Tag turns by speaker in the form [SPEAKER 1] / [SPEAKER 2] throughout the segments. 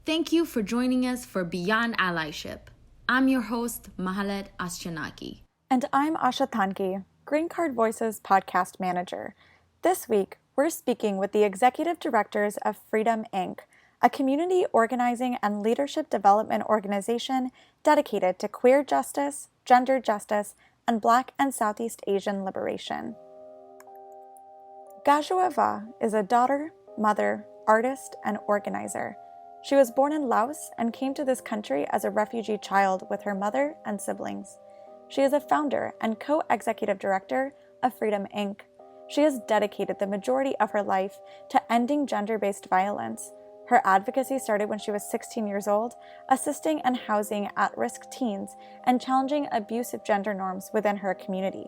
[SPEAKER 1] Thank you for joining us for Beyond Allyship. I'm your host, Mahlet Aschenaki.
[SPEAKER 2] And I'm Asha Thanki, Green Card Voices podcast manager. This week, we're speaking with the executive directors of Freedom, Inc., a community organizing and leadership development organization dedicated to queer justice, gender justice, and Black and Southeast Asian liberation. Kabzuag Vaj is a daughter, mother, artist, and organizer. She was born in Laos and came to this country as a refugee child with her mother and siblings. She is a founder and co-executive director of Freedom, Inc. She has dedicated the majority of her life to ending gender-based violence. Her advocacy started when she was 16 years old, assisting and housing at-risk teens and challenging abusive gender norms within her community.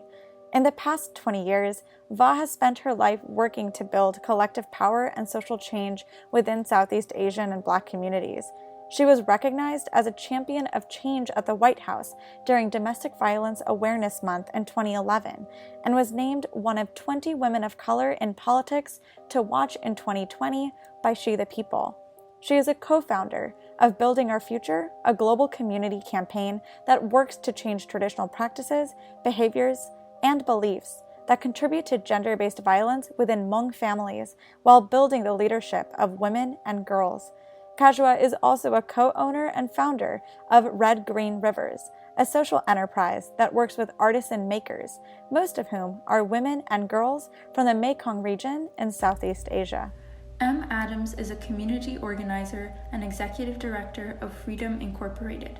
[SPEAKER 2] In the past 20 years, Vaj has spent her life working to build collective power and social change within Southeast Asian and Black communities. She was recognized as a champion of change at the White House during Domestic Violence Awareness Month in 2011 and was named one of 20 women of color in politics to watch in 2020 by She the People. She is a co-founder of Building Our Future, a global community campaign that works to change traditional practices, behaviors, and beliefs that contribute to gender-based violence within Hmong families while building the leadership of women and girls. Kabzuag is also a co-owner and founder of Red Green Rivers, a social enterprise that works with artisan makers, most of whom are women and girls from the Mekong region in Southeast Asia.
[SPEAKER 3] M. Adams is a community organizer and executive director of Freedom Incorporated.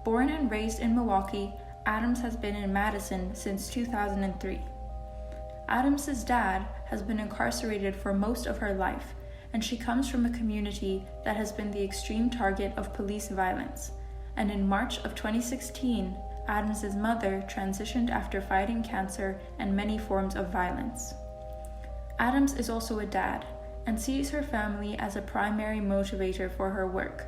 [SPEAKER 3] Born and raised in Milwaukee, Adams has been in Madison since 2003. Adams's dad has been incarcerated for most of her life, and she comes from a community that has been the extreme target of police violence. And in March of 2016, Adams's mother transitioned after fighting cancer and many forms of violence. Adams is also a dad and sees her family as a primary motivator for her work.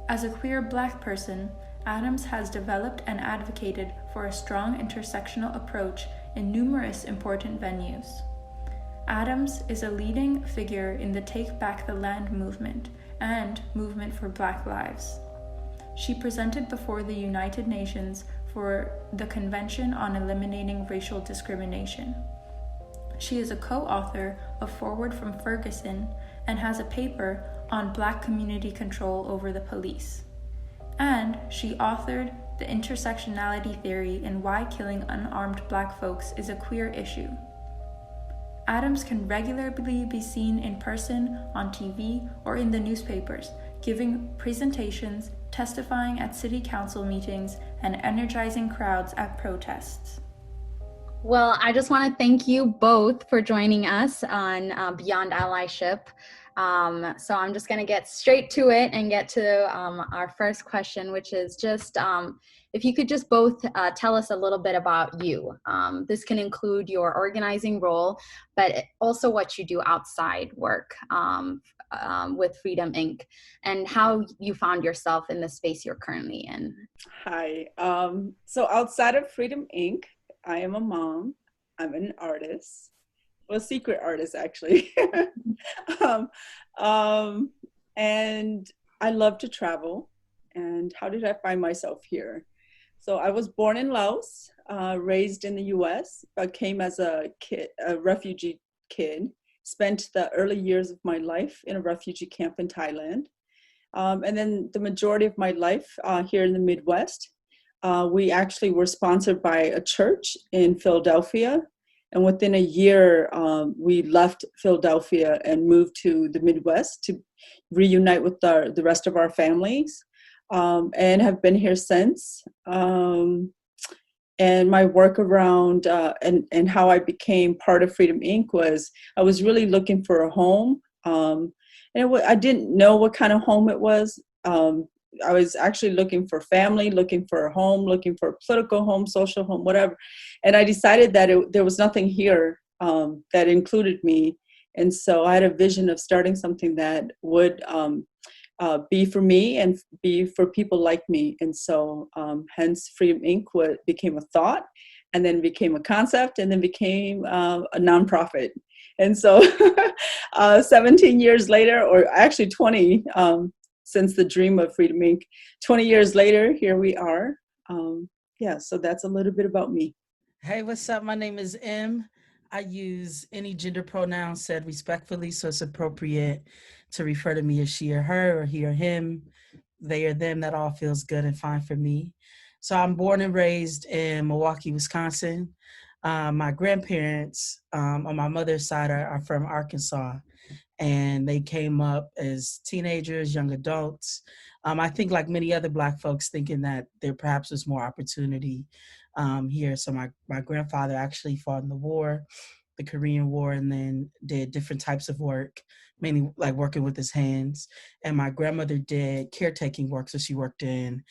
[SPEAKER 3] As a queer Black person, Adams has developed and advocated for a strong intersectional approach in numerous important venues. Adams is a leading figure in the Take Back the Land movement and movement for Black lives. She presented before the United Nations for the Convention on Eliminating Racial Discrimination. She is a co-author of Forward from Ferguson and has a paper on Black community control over the police. And she authored The Intersectionality Theory and Why Killing Unarmed Black Folks is a Queer Issue. Adams can regularly be seen in person, on TV, or in the newspapers, giving presentations, testifying at city council meetings, and energizing crowds at protests.
[SPEAKER 1] Well, I just want to thank you both for joining us on Beyond Allyship. So I'm just going to get straight to it and get to our first question, which is just if you could just both tell us a little bit about you. This can include your organizing role, but also what you do outside work with Freedom, Inc., and how you found yourself in the space you're currently in.
[SPEAKER 4] Hi. So outside of Freedom, Inc., I am a mom. I'm an artist. Well, secret artist, actually. And I love to travel. And how did I find myself here? So I was born in Laos, raised in the US, but came as a kid, a refugee kid, spent the early years of my life in a refugee camp in Thailand. And then the majority of my life here in the Midwest. We actually were sponsored by a church in Philadelphia. And within a year, we left Philadelphia and moved to the Midwest to reunite with the rest of our families, and have been here since. And my work around and how I became part of Freedom, Inc. was I was really looking for a home. I didn't know what kind of home it was. I was actually looking for family, looking for a home, looking for a political home, social home, whatever. And I decided that there was nothing here that included me. And so I had a vision of starting something that would be for me and be for people like me. And so hence Freedom, Inc. became a thought, and then became a concept, and then became a nonprofit. And so 17 years later, or actually 20, since the dream of Freedom Inc. 20 years later, here we are. So that's a little bit about me.
[SPEAKER 5] Hey, what's up? My name is M. I use any gender pronoun said respectfully, so it's appropriate to refer to me as she or her, or he or him, they or them. That all feels good and fine for me. So I'm born and raised in Milwaukee, Wisconsin. My grandparents on my mother's side are from Arkansas, and they came up as teenagers, young adults. I think like many other Black folks, thinking that there perhaps was more opportunity here. So my grandfather actually fought in the war, the Korean War, and then did different types of work, mainly like working with his hands. And my grandmother did caretaking work. So she worked in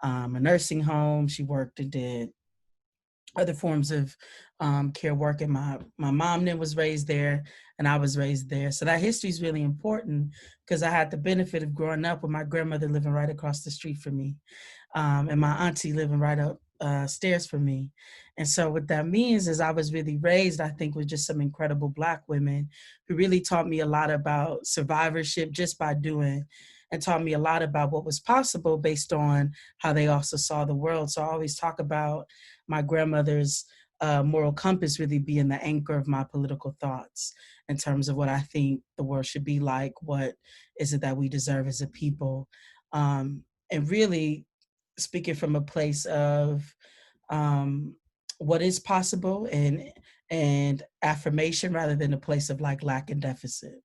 [SPEAKER 5] a nursing home. She worked and did other forms of care work. And my mom then was raised there, and I was raised there. So that history is really important because I had the benefit of growing up with my grandmother living right across the street from me, and my auntie living right up stairs from me. And so what that means is I was really raised, I think, with just some incredible Black women who really taught me a lot about survivorship just by doing, and taught me a lot about what was possible based on how they also saw the world. So I always talk about my grandmother's moral compass really being the anchor of my political thoughts in terms of what I think the world should be like, what is it that we deserve as a people, and really speaking from a place of what is possible and affirmation rather than a place of like lack and deficit.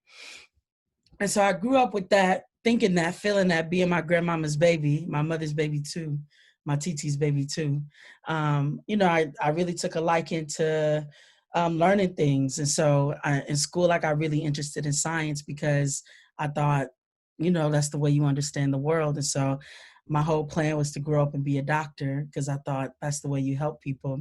[SPEAKER 5] And so I grew up with that, thinking that, feeling that, being my grandmama's baby, my mother's baby too, my TT's baby too. I really took a liking to learning things. And so in school, I got really interested in science because I thought, that's the way you understand the world. And so my whole plan was to grow up and be a doctor because I thought that's the way you help people.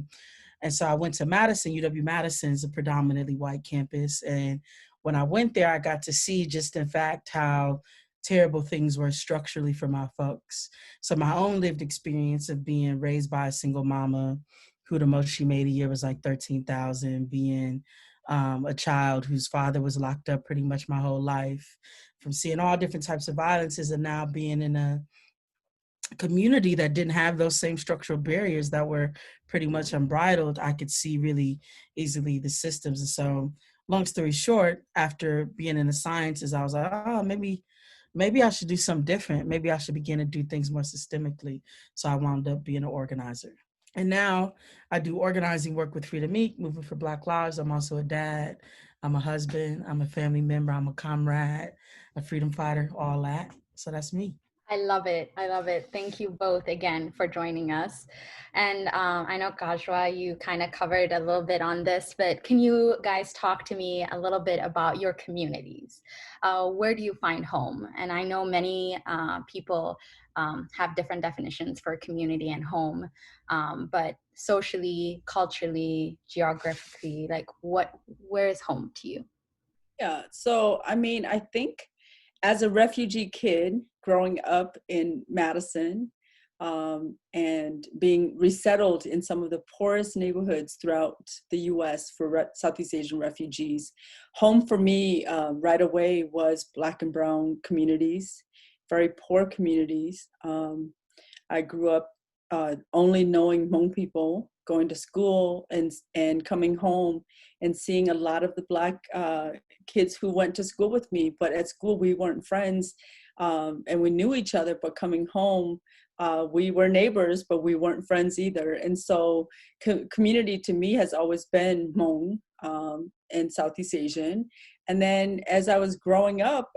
[SPEAKER 5] And so I went to Madison. UW-Madison is a predominantly white campus. And when I went there, I got to see just, in fact, how terrible things were structurally for my folks. So my own lived experience of being raised by a single mama, who the most she made a year was like $13,000, being a child whose father was locked up pretty much my whole life, from seeing all different types of violences, and now being in a community that didn't have those same structural barriers that were pretty much unbridled, I could see really easily the systems. And so, long story short, after being in the sciences, I was like, oh, maybe I should do something different. Maybe I should begin to do things more systemically. So I wound up being an organizer. And now I do organizing work with Freedom Inc., Movement for Black Lives. I'm also a dad. I'm a husband. I'm a family member. I'm a comrade, a freedom fighter, all that. So that's me.
[SPEAKER 1] I love it. I love it. Thank you both again for joining us. And I know, Kajwa, you kind of covered a little bit on this, but can you guys talk to me a little bit about your communities? Where do you find home? And I know many people have different definitions for community and home, but socially, culturally, geographically, like where is home to you?
[SPEAKER 4] Yeah, so I think as a refugee kid growing up in Madison and being resettled in some of the poorest neighborhoods throughout the US for Southeast Asian refugees, home for me right away was Black and brown communities, very poor communities. I grew up only knowing Hmong people, going to school and coming home and seeing a lot of the Black kids who went to school with me, but at school we weren't friends and we knew each other, but coming home, we were neighbors, but we weren't friends either. And so community to me has always been Hmong and Southeast Asian. And then as I was growing up,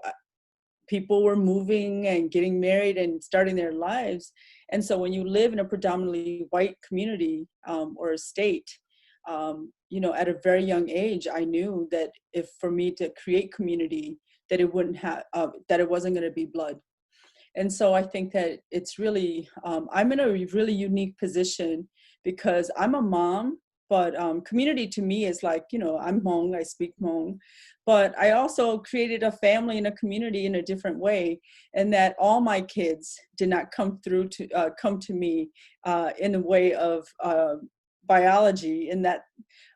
[SPEAKER 4] people were moving and getting married and starting their lives. And so when you live in a predominantly white community or a state, at a very young age, I knew that if for me to create community, that it wouldn't have, that it wasn't going to be blood. And so I think that it's really, I'm in a really unique position because I'm a mom, but community to me is like, I'm Hmong, I speak Hmong, but I also created a family and a community in a different way, and that all my kids did not come to me in the way of biology, in that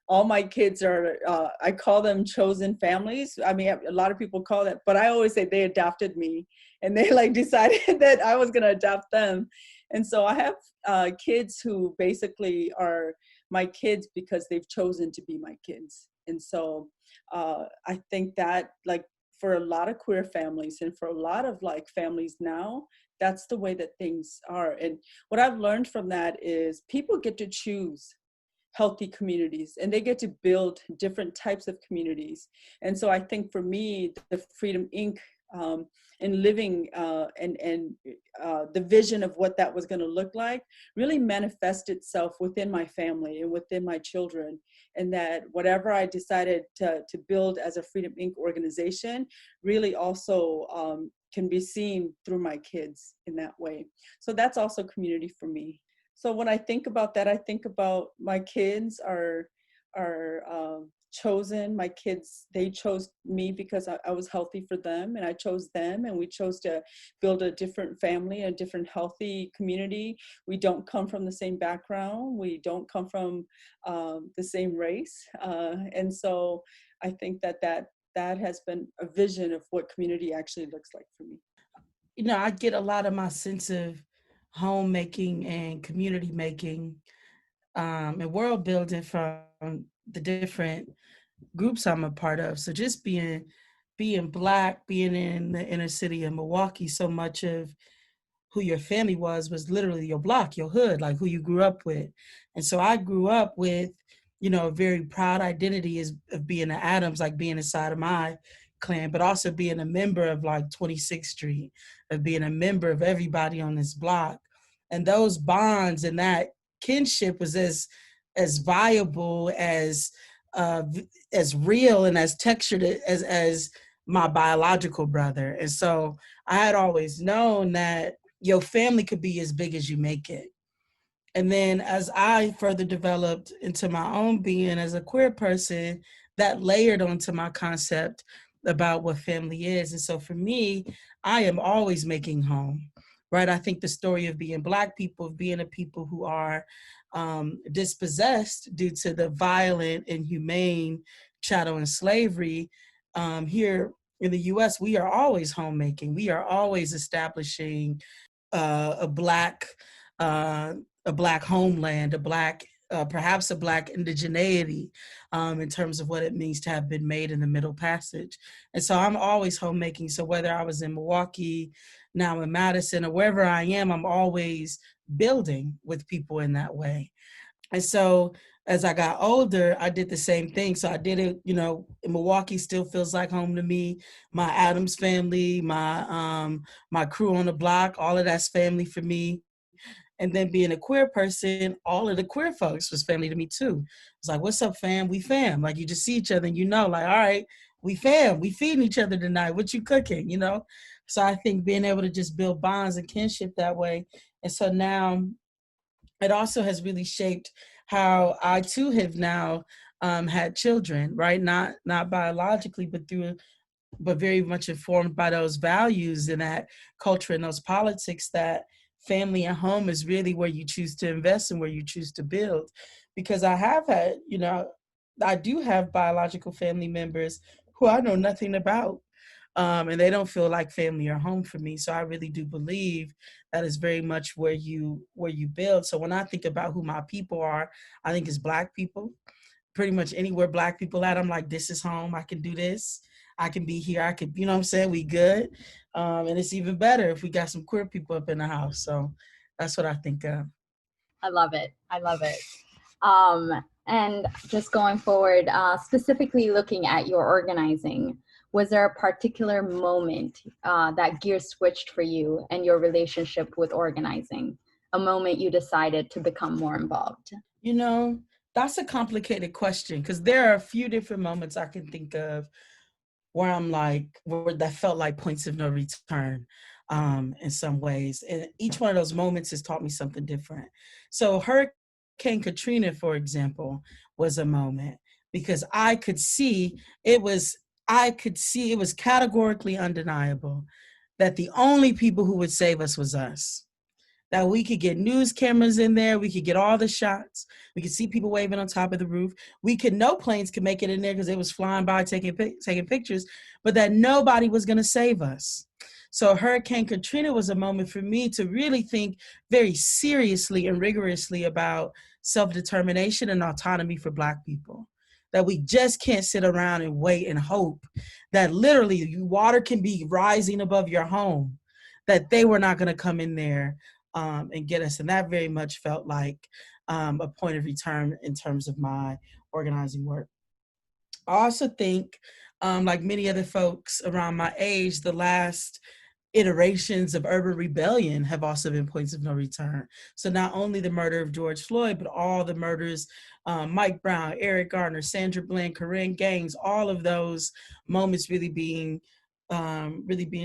[SPEAKER 4] all my kids are, I call them chosen families. I mean, a lot of people call that, but I always say they adopted me. and they like decided that I was going to adopt them. And so I have kids who basically are my kids because they've chosen to be my kids. And so I think that like for a lot of queer families and for a lot of like families now, that's the way that things are. And what I've learned from that is people get to choose healthy communities and they get to build different types of communities. And so I think for me, the Freedom Inc. And living and the vision of what that was going to look like really manifest itself within my family and within my children. And that whatever I decided to build as a Freedom Inc. organization really also can be seen through my kids in that way. So that's also community for me. So when I think about that, I think about my kids are chosen. My kids, they chose me because I was healthy for them, and I chose them, and we chose to build a different family, a different healthy community. We don't come from the same background. We don't come from the same race. And so I think that has been a vision of what community actually looks like for me.
[SPEAKER 5] You know, I get a lot of my sense of homemaking and community making and world building from the different groups I'm a part of. So just being Black, being in the inner city of Milwaukee, so much of who your family was literally your block, your hood, like who you grew up with. And so I grew up with, you know, a very proud identity of being an Adams, like being inside of my clan, but also being a member of like 26th Street, of being a member of everybody on this block. And those bonds and that kinship was as viable, as real and as textured as my biological brother. And so I had always known that your family could be as big as you make it. And then as I further developed into my own being as a queer person, that layered onto my concept about what family is. And so for me, I am always making home, right? I think the story of being Black people, of being a people who are dispossessed due to the violent and inhumane chattel and slavery, here in the US, we are always homemaking. We are always establishing a Black homeland, perhaps a Black indigeneity in terms of what it means to have been made in the Middle Passage. And so I'm always homemaking. So whether I was in Milwaukee, now in Madison, or wherever I am, I'm always building with people in that way. And so as I got older, I did the same thing. So I did it, you know, Milwaukee still feels like home to me. My Adams family, my crew on the block, all of that's family for me. And then being a queer person, all of the queer folks was family to me too. It's like, what's up, fam? We fam. Like, you just see each other and you know, like, all right, we fam. We feeding each other tonight. What you cooking, you know? So I think being able to just build bonds and kinship that way. And so now it also has really shaped how I too have now had children, right? Not biologically, but very much informed by those values and that culture and those politics, that family and home is really where you choose to invest and where you choose to build. Because I have had, you know, I do have biological family members who I know nothing about. And they don't feel like family or home for me. So I really do believe that is very much where you build. So when I think about who my people are, I think it's Black people. Pretty much anywhere Black people at, I'm like, this is home. I can do this. I can be here. I could, you know what I'm saying? We good. And it's even better if we got some queer people up in the house. So that's what I think of.
[SPEAKER 1] I love it. I love it. And just going forward, specifically looking at your organizing, was there a particular moment that gear switched for you and your relationship with organizing? A moment you decided to become more involved?
[SPEAKER 5] You know, that's a complicated question because there are a few different moments I can think of where I'm like, where that felt like points of no return in some ways. And each one of those moments has taught me something different. So Hurricane Katrina, for example, was a moment because I could see it was categorically undeniable that the only people who would save us was us. That we could get news cameras in there, we could get all the shots, we could see people waving on top of the roof, no planes could make it in there because it was flying by taking pictures, but that nobody was gonna save us. So Hurricane Katrina was a moment for me to really think very seriously and rigorously about self-determination and autonomy for Black people. That we just can't sit around and wait and hope that literally water can be rising above your home, that they were not going to come in there and get us. And that very much felt like a point of return in terms of my organizing work. I also think, like many other folks around my age, the last iterations of urban rebellion have also been points of no return. So not only the murder of George Floyd, but all the murders, Mike Brown, Eric Garner, Sandra Bland, Corinne Gaines, all of those moments really being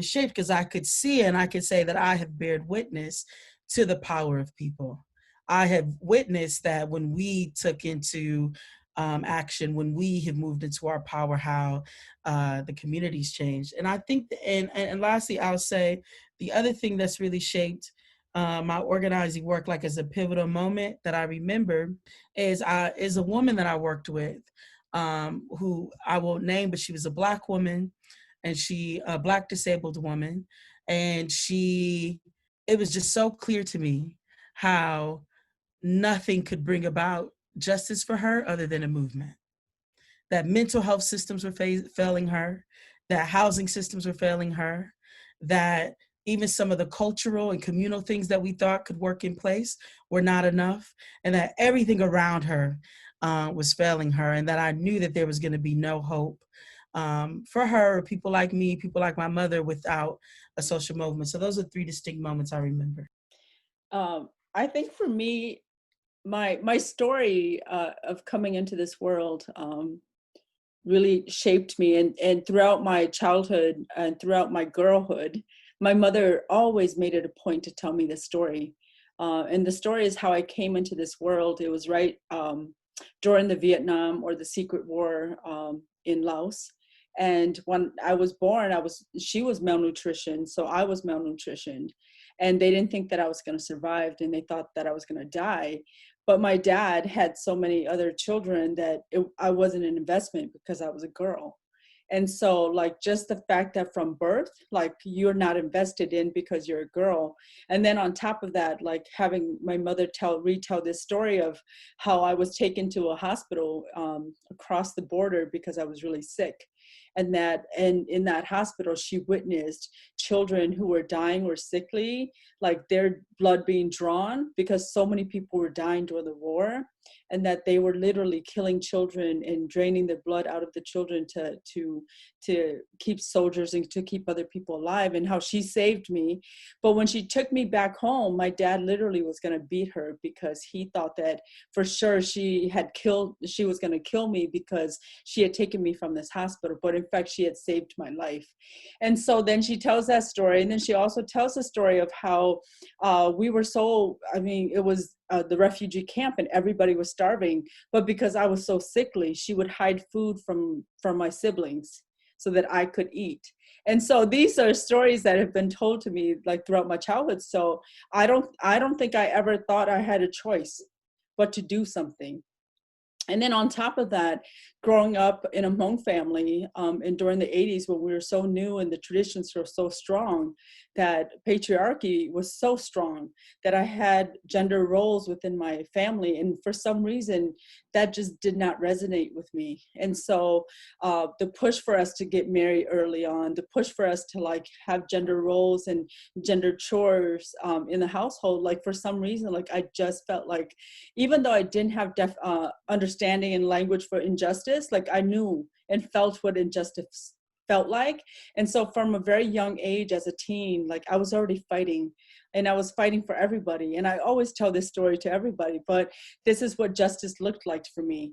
[SPEAKER 5] shaped, because I could see and I could say that I have bared witness to the power of people. I have witnessed that when we took into action, when we have moved into our power, how the communities changed. And I think, and lastly, I'll say the other thing that's really shaped my organizing work, like as a pivotal moment that I remember, is a woman that I worked with, who I won't name, but she was a Black woman, and a Black disabled woman, and it was just so clear to me how nothing could bring about justice for her other than a movement. That mental health systems were failing her, that housing systems were failing her, that even some of the cultural and communal things that we thought could work in place were not enough, and that everything around her was failing her, and that I knew that there was going to be no hope for her, people like me, people like my mother, without a social movement. So those are three distinct moments I remember.
[SPEAKER 4] I think for me, my story of coming into this world really shaped me, and throughout my childhood and throughout my girlhood, my mother always made it a point to tell me this story. And the story is how I came into this world. It was right during the Vietnam or the secret war in Laos. And when I was born, she was malnutritioned, so I was malnutritioned. And they didn't think that I was going to survive, and they thought that I was going to die. But my dad had so many other children that I wasn't an investment because I was a girl. And so like just the fact that from birth, like you're not invested in because you're a girl. And then on top of that, like having my mother retell this story of how I was taken to a hospital across the border because I was really sick. And in that hospital, she witnessed children who were dying or sickly, like their blood being drawn because so many people were dying during the war, and that they were literally killing children and draining the blood out of the children to keep soldiers and to keep other people alive, and how she saved me. But when she took me back home, my dad literally was going to beat her because he thought that for sure she was going to kill me because she had taken me from this hospital, but in fact she had saved my life. And so then she tells that story, and then she also tells the story of how we were it was the refugee camp and everybody was starving, but because I was so sickly, she would hide food from my siblings so that I could eat. And so these are stories that have been told to me like throughout my childhood. So I don't think I ever thought I had a choice but to do something. And then on top of that, growing up in a Hmong family, and during the 80s when we were so new and the traditions were so strong, that patriarchy was so strong that I had gender roles within my family. And for some reason, that just did not resonate with me. And so the push for us to get married early on, the push for us to like have gender roles and gender chores in the household, like for some reason, like I just felt like, even though I didn't have understanding and language for injustice, like I knew and felt what injustice felt like. And so from a very young age as a teen, like I was already fighting, and I was fighting for everybody. And I always tell this story to everybody, but this is what justice looked like for me.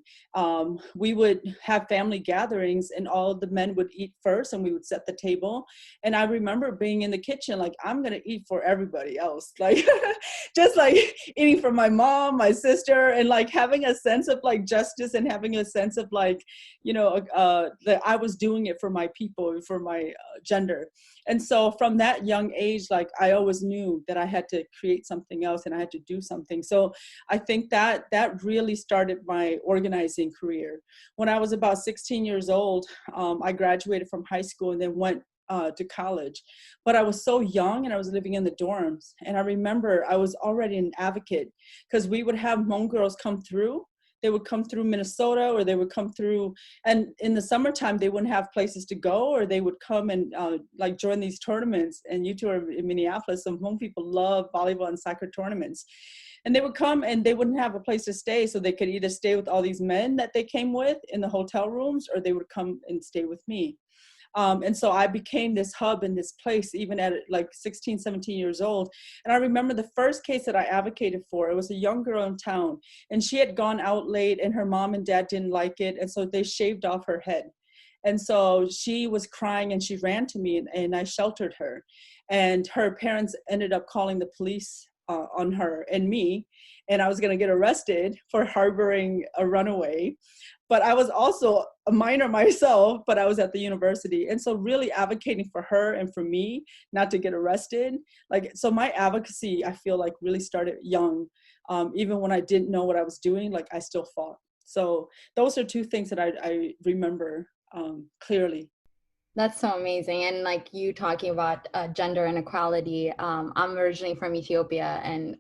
[SPEAKER 4] We would have family gatherings and all the men would eat first and we would set the table. And I remember being in the kitchen, like, I'm gonna eat for everybody else. Like, just like eating for my mom, my sister, and like having a sense of like justice and having a sense of like, you know, that I was doing it for my people, for my gender. And so from that young age, like I always knew that I had to create something else and I had to do something. So I think that really started my organizing career. When I was about 16 years old, I graduated from high school and then went to college, but I was so young and I was living in the dorms. And I remember I was already an advocate because we would have Hmong girls come through. They would come through Minnesota, or they would come through, and in the summertime, they wouldn't have places to go, or they would come and like join these tournaments. And you two are in Minneapolis, some Hmong people love volleyball and soccer tournaments. And they would come and they wouldn't have a place to stay. So they could either stay with all these men that they came with in the hotel rooms, or they would come and stay with me. And so I became this hub in this place, even at like 16, 17 years old. And I remember the first case that I advocated for, it was a young girl in town, and she had gone out late and her mom and dad didn't like it. And so they shaved off her head. And so she was crying and she ran to me, and I sheltered her. And her parents ended up calling the police on her and me. And I was going to get arrested for harboring a runaway. But I was also a minor myself, but I was at the university. And so really advocating for her and for me not to get arrested. Like, so my advocacy, I feel like, really started young. Even when I didn't know what I was doing, like I still fought. So those are two things that I remember clearly.
[SPEAKER 1] That's so amazing. And like you talking about gender inequality, I'm originally from Ethiopia, and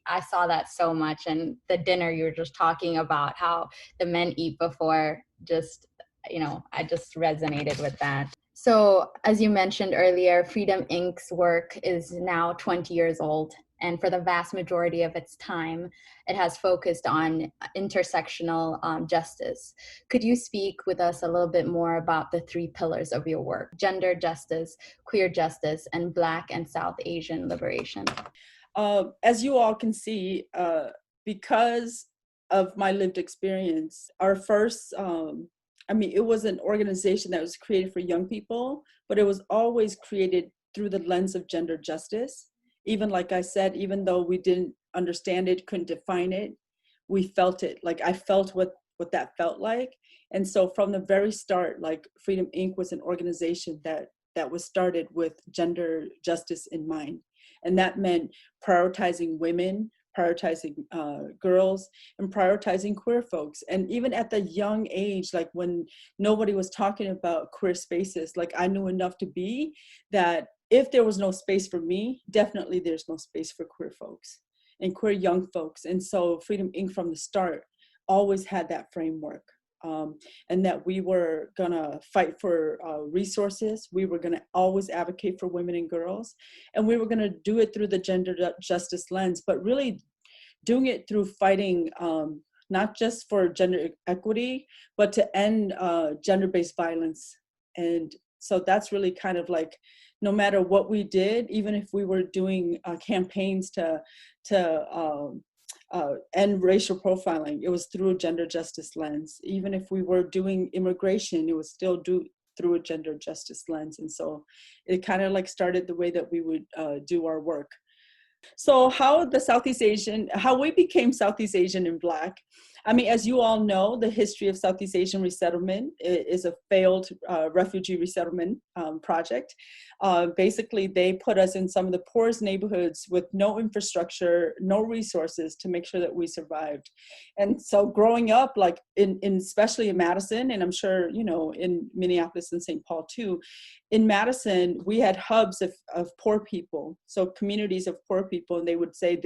[SPEAKER 1] I saw that so much. And the dinner you were just talking about, how the men eat before, just, I just resonated with that. So as you mentioned earlier, Freedom Inc.'s work is now 20 years old. And for the vast majority of its time, it has focused on intersectional justice. Could you speak with us a little bit more about the three pillars of your work: gender justice, queer justice, and Black and South Asian liberation?
[SPEAKER 4] As you all can see, because of my lived experience, our first, it was an organization that was created for young people, but it was always created through the lens of gender justice. Even like I said, even though we didn't understand it, couldn't define it, we felt it. Like I felt what that felt like. And so from the very start, like Freedom Inc. was an organization that was started with gender justice in mind. And that meant prioritizing women, prioritizing girls, and prioritizing queer folks. And even at the young age, like when nobody was talking about queer spaces, like I knew enough to be that if there was no space for me, definitely there's no space for queer folks and queer young folks. And so Freedom Inc. from the start always had that framework. And that we were gonna fight for resources. We were gonna always advocate for women and girls. And we were gonna do it through the gender justice lens, but really doing it through fighting not just for gender equity, but to end gender-based violence. And so that's really kind of like, no matter what we did, even if we were doing campaigns to end racial profiling, it was through a gender justice lens. Even if we were doing immigration, it was still through a gender justice lens. And so it kind of like started the way that we would do our work. So how we became Southeast Asian and Black. I mean, as you all know, the history of Southeast Asian resettlement is a failed refugee resettlement project. Basically, they put us in some of the poorest neighborhoods with no infrastructure, no resources to make sure that we survived. And so growing up, like especially in Madison, and I'm sure, in Minneapolis and St. Paul too, in Madison, we had hubs of poor people, so communities of poor people, and they would say,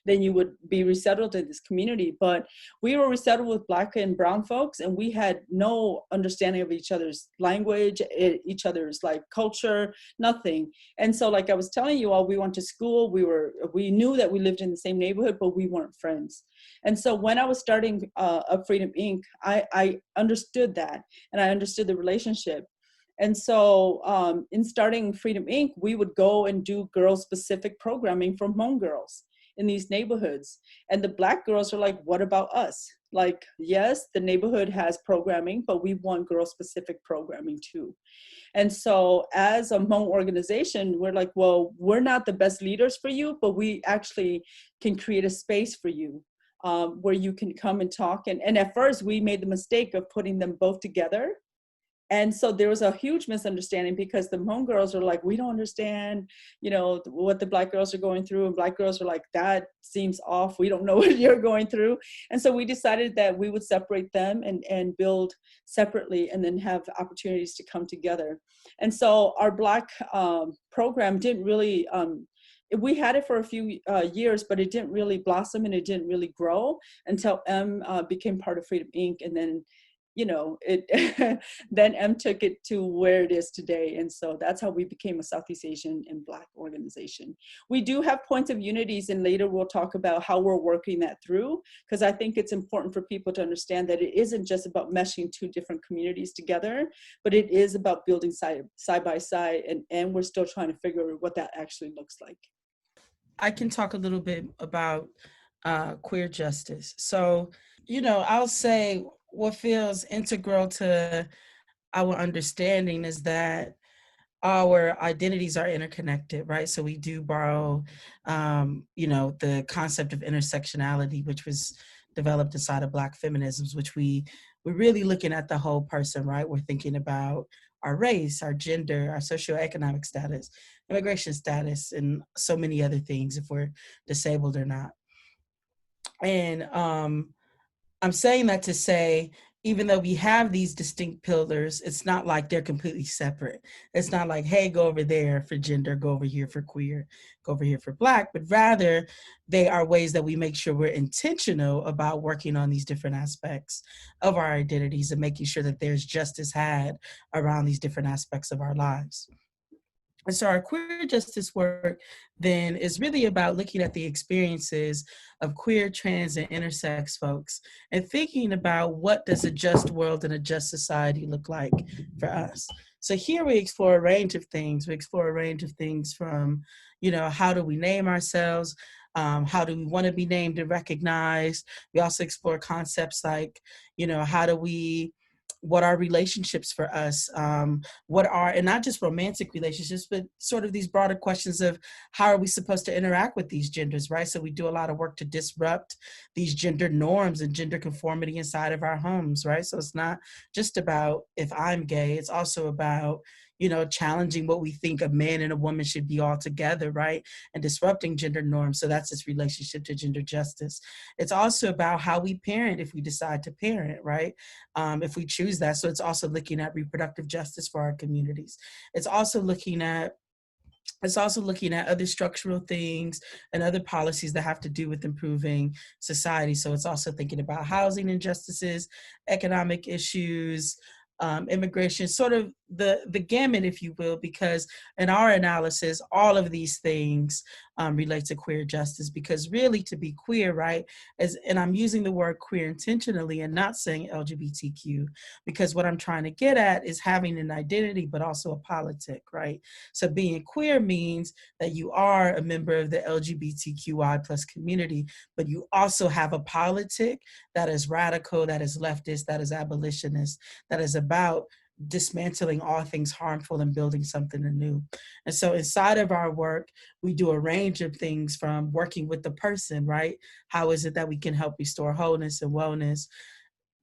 [SPEAKER 4] then you would be resettled in this community. But we were resettled with Black and brown folks, and we had no understanding of each other's language, each other's like culture, nothing. And so like I was telling you all, we went to school, we knew that we lived in the same neighborhood, but we weren't friends. And so when I was starting Up Freedom Inc., I understood that, and I understood the relationship. And so in starting Freedom Inc., we would go and do girl-specific programming for Hmong girls in these neighborhoods. And the Black girls are like, what about us? Like, yes, the neighborhood has programming, but we want girl-specific programming too. And so as a Hmong organization, we're like, well, we're not the best leaders for you, but we actually can create a space for you where you can come and talk. And at first, we made the mistake of putting them both together. And so there was a huge misunderstanding because the Hmong girls are like, we don't understand, you know, what the Black girls are going through. And Black girls are like, that seems off. We don't know what you're going through. And so we decided that we would separate them and build separately and then have opportunities to come together. And so our Black program didn't really, we had it for a few years, but it didn't really blossom and it didn't really grow until M became part of Freedom Inc. And then, you know, it then M took it to where it is today. And so that's how we became a Southeast Asian and Black organization. We do have points of unities, and later we'll talk about how we're working that through, because I think it's important for people to understand that it isn't just about meshing two different communities together, but it is about building side by side, and we're still trying to figure out what that actually looks like.
[SPEAKER 5] I can talk a little bit about queer justice. So, you know, I'll say what feels integral to our understanding is that our identities are interconnected, right? So we do borrow, you know, the concept of intersectionality, which was developed inside of Black feminisms, which we're really looking at the whole person, right? We're thinking about our race, our gender, our socioeconomic status, immigration status, and so many other things, if we're disabled or not. And I'm saying that to say, even though we have these distinct pillars, it's not like they're completely separate. It's not like, hey, go over there for gender, go over here for queer, go over here for Black, but rather they are ways that we make sure we're intentional about working on these different aspects of our identities and making sure that there's justice had around these different aspects of our lives. And so our queer justice work then is really about looking at the experiences of queer, trans, and intersex folks and thinking about what does a just world and a just society look like for us. So here we explore a range of things. We explore a range of things from, you know, how do we name ourselves? How do we want to be named and recognized? We also explore concepts like, you know, what are relationships for us? What are, and not just romantic relationships, but sort of these broader questions of how are we supposed to interact with these genders, right? So we do a lot of work to disrupt these gender norms and gender conformity inside of our homes, right? So it's not just about if I'm gay, it's also about, you know, challenging what we think a man and a woman should be all together, right? And disrupting gender norms. So that's its relationship to gender justice. It's also about how we parent if we decide to parent, right? If we choose that. So it's also looking at reproductive justice for our communities. It's also looking at other structural things and other policies that have to do with improving society. So it's also thinking about housing injustices, economic issues, immigration, sort of the gamut, if you will, because in our analysis, all of these things relate to queer justice, because really to be queer, right, and I'm using the word queer intentionally and not saying LGBTQ, because what I'm trying to get at is having an identity, but also a politic, right? So being queer means that you are a member of the LGBTQI plus community, but you also have a politic that is radical, that is leftist, that is abolitionist, that is about dismantling all things harmful and building something anew. And so inside of our work, we do a range of things from working with the person, right? How is it that we can help restore wholeness and wellness,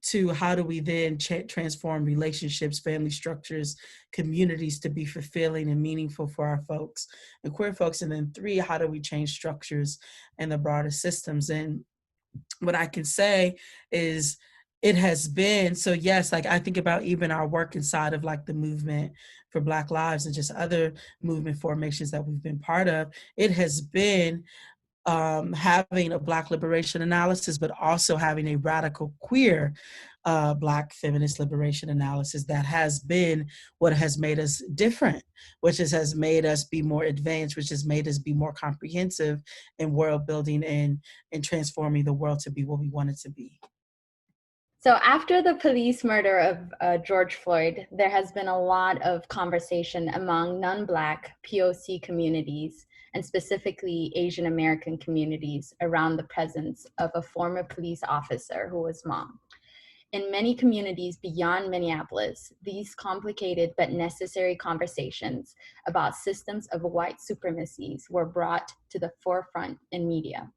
[SPEAKER 5] to how do we then transform relationships, family structures, communities to be fulfilling and meaningful for our folks and queer folks. And then 3, how do we change structures and the broader systems? And what I can say is it has been, so yes, like I think about even our work inside of like the movement for Black lives and just other movement formations that we've been part of, it has been having a Black liberation analysis, but also having a radical queer Black feminist liberation analysis that has been what has made us different, which has made us be more advanced, which has made us be more comprehensive in world building and transforming the world to be what we want it to be.
[SPEAKER 1] So after the police murder of George Floyd, there has been a lot of conversation among non-Black POC communities, and specifically Asian American communities, around the presence of a former police officer who was Hmong. In many communities beyond Minneapolis, these complicated but necessary conversations about systems of white supremacies were brought to the forefront in media.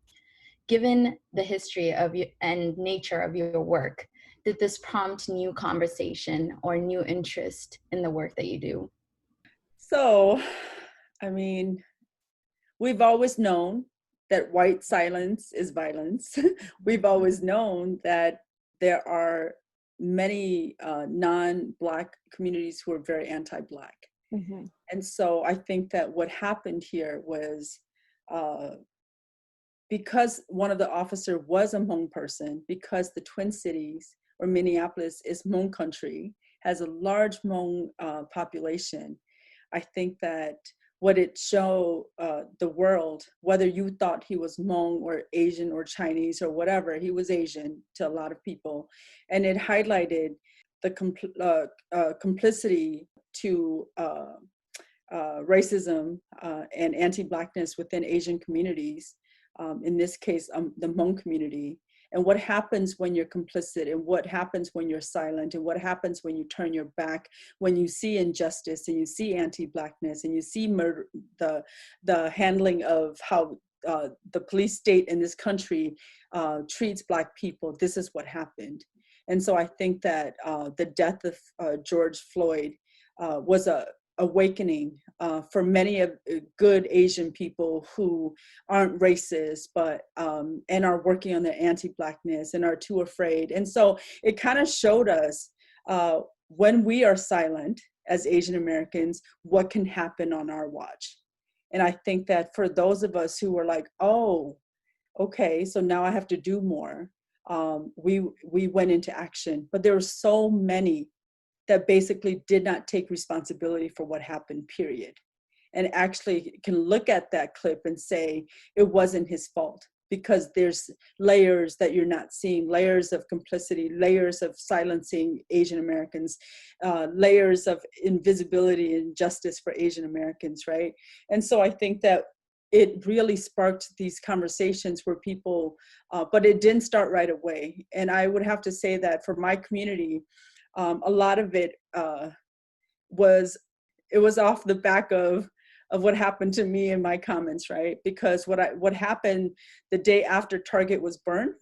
[SPEAKER 1] Given the history of and nature of your work, did this prompt new conversation or new interest in the work that you do?
[SPEAKER 4] So, I mean, we've always known that white silence is violence. We've always known that there are many non-Black communities who are very anti-Black. Mm-hmm. And so I think that what happened here was because one of the officers was a Hmong person, because the Twin Cities or Minneapolis is Hmong country, has a large Hmong population, I think that what it showed the world, whether you thought he was Hmong or Asian or Chinese or whatever, he was Asian to a lot of people. And it highlighted the complicity to racism and anti-Blackness within Asian communities, in this case, the Hmong community, and what happens when you're complicit, and what happens when you're silent, and what happens when you turn your back, when you see injustice and you see anti-Blackness and you see murder, the handling of how the police state in this country treats Black people. This is what happened. And so I think that the death of George Floyd was a awakening for many of good Asian people who aren't racist, but and are working on their anti-Blackness and are too afraid. And so it kind of showed us when we are silent as Asian Americans, what can happen on our watch. And I think that for those of us who were like, oh, okay, so now I have to do more, we went into action. But there were so many that basically did not take responsibility for what happened, period. And actually can look at that clip and say, it wasn't his fault, because there's layers that you're not seeing, layers of complicity, layers of silencing Asian Americans, layers of invisibility and justice for Asian Americans, right? And so I think that it really sparked these conversations where people, but it didn't start right away. And I would have to say that for my community, a lot of it was off the back of what happened to me in my comments, right? Because what happened the day after Target was burned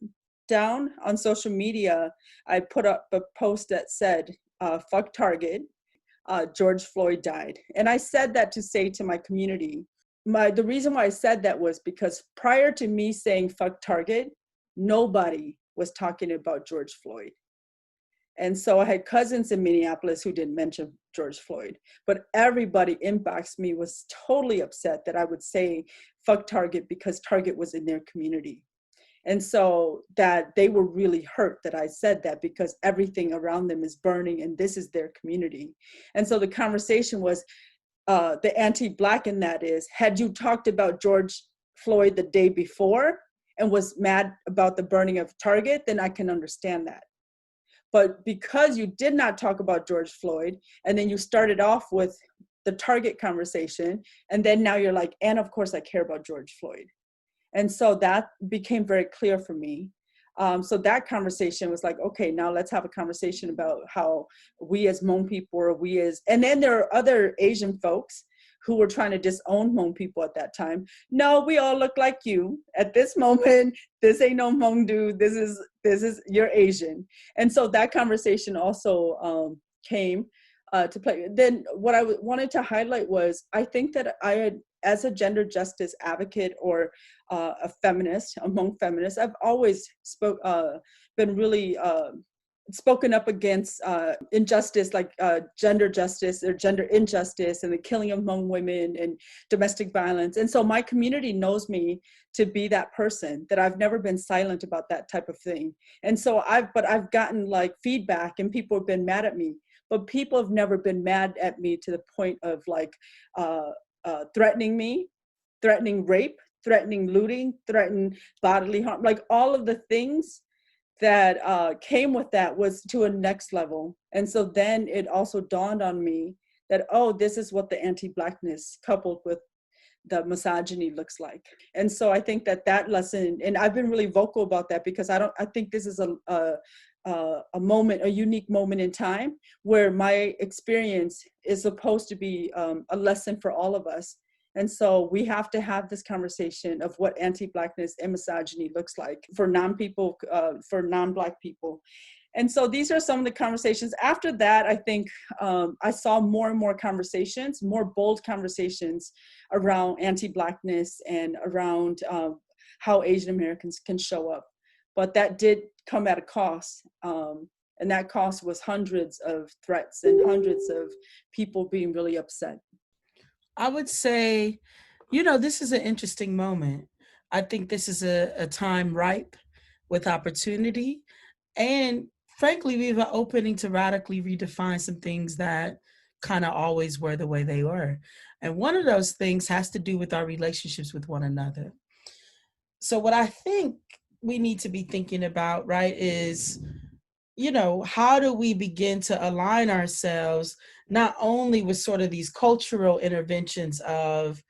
[SPEAKER 4] down on social media, I put up a post that said, "Fuck Target, George Floyd died." And I said that to say to my community, the reason why I said that was because prior to me saying "fuck Target," nobody was talking about George Floyd. And so I had cousins in Minneapolis who didn't mention George Floyd, but everybody inboxed me was totally upset that I would say fuck Target because Target was in their community. And so that they were really hurt that I said that, because everything around them is burning and this is their community. And so the conversation was, the anti-Black in that is, had you talked about George Floyd the day before and was mad about the burning of Target, then I can understand that. But because you did not talk about George Floyd, and then you started off with the Target conversation, and then now you're like, and of course I care about George Floyd. And so that became very clear for me. So that conversation was like, okay, now let's have a conversation about how we as Hmong people, or and then there are other Asian folks who were trying to disown Hmong people at that time. No, we all look like you. At this moment, this ain't no Hmong dude. This is you're Asian. And so that conversation also came to play. Then what I wanted to highlight was, I think that I had, as a gender justice advocate or a feminist, among feminists, I've always been really spoken up against injustice, like gender justice or gender injustice and the killing of Hmong women and domestic violence. And so my community knows me to be that person, that I've never been silent about that type of thing. And so I've gotten like feedback, and people have been mad at me, but people have never been mad at me to the point of like threatening me, threatening rape, threatening looting, threatening bodily harm, like all of the things that came with that was to a next level. And so then it also dawned on me that, oh, this is what the anti-Blackness coupled with the misogyny looks like. And so I think that lesson, and I've been really vocal about that, because I think this is a moment, a unique moment in time where my experience is supposed to be a lesson for all of us. And so we have to have this conversation of what anti-Blackness and misogyny looks like for non-Black people. And so these are some of the conversations. After that, I think I saw more and more conversations, more bold conversations around anti-Blackness and around how Asian Americans can show up. But that did come at a cost. And that cost was hundreds of threats and hundreds of people being really upset.
[SPEAKER 5] I would say, this is an interesting moment. I think this is a time ripe with opportunity. And frankly, we have an opening to radically redefine some things that kind of always were the way they were. And one of those things has to do with our relationships with one another. So what I think we need to be thinking about, right, is, how do we begin to align ourselves not only with sort of these cultural interventions of,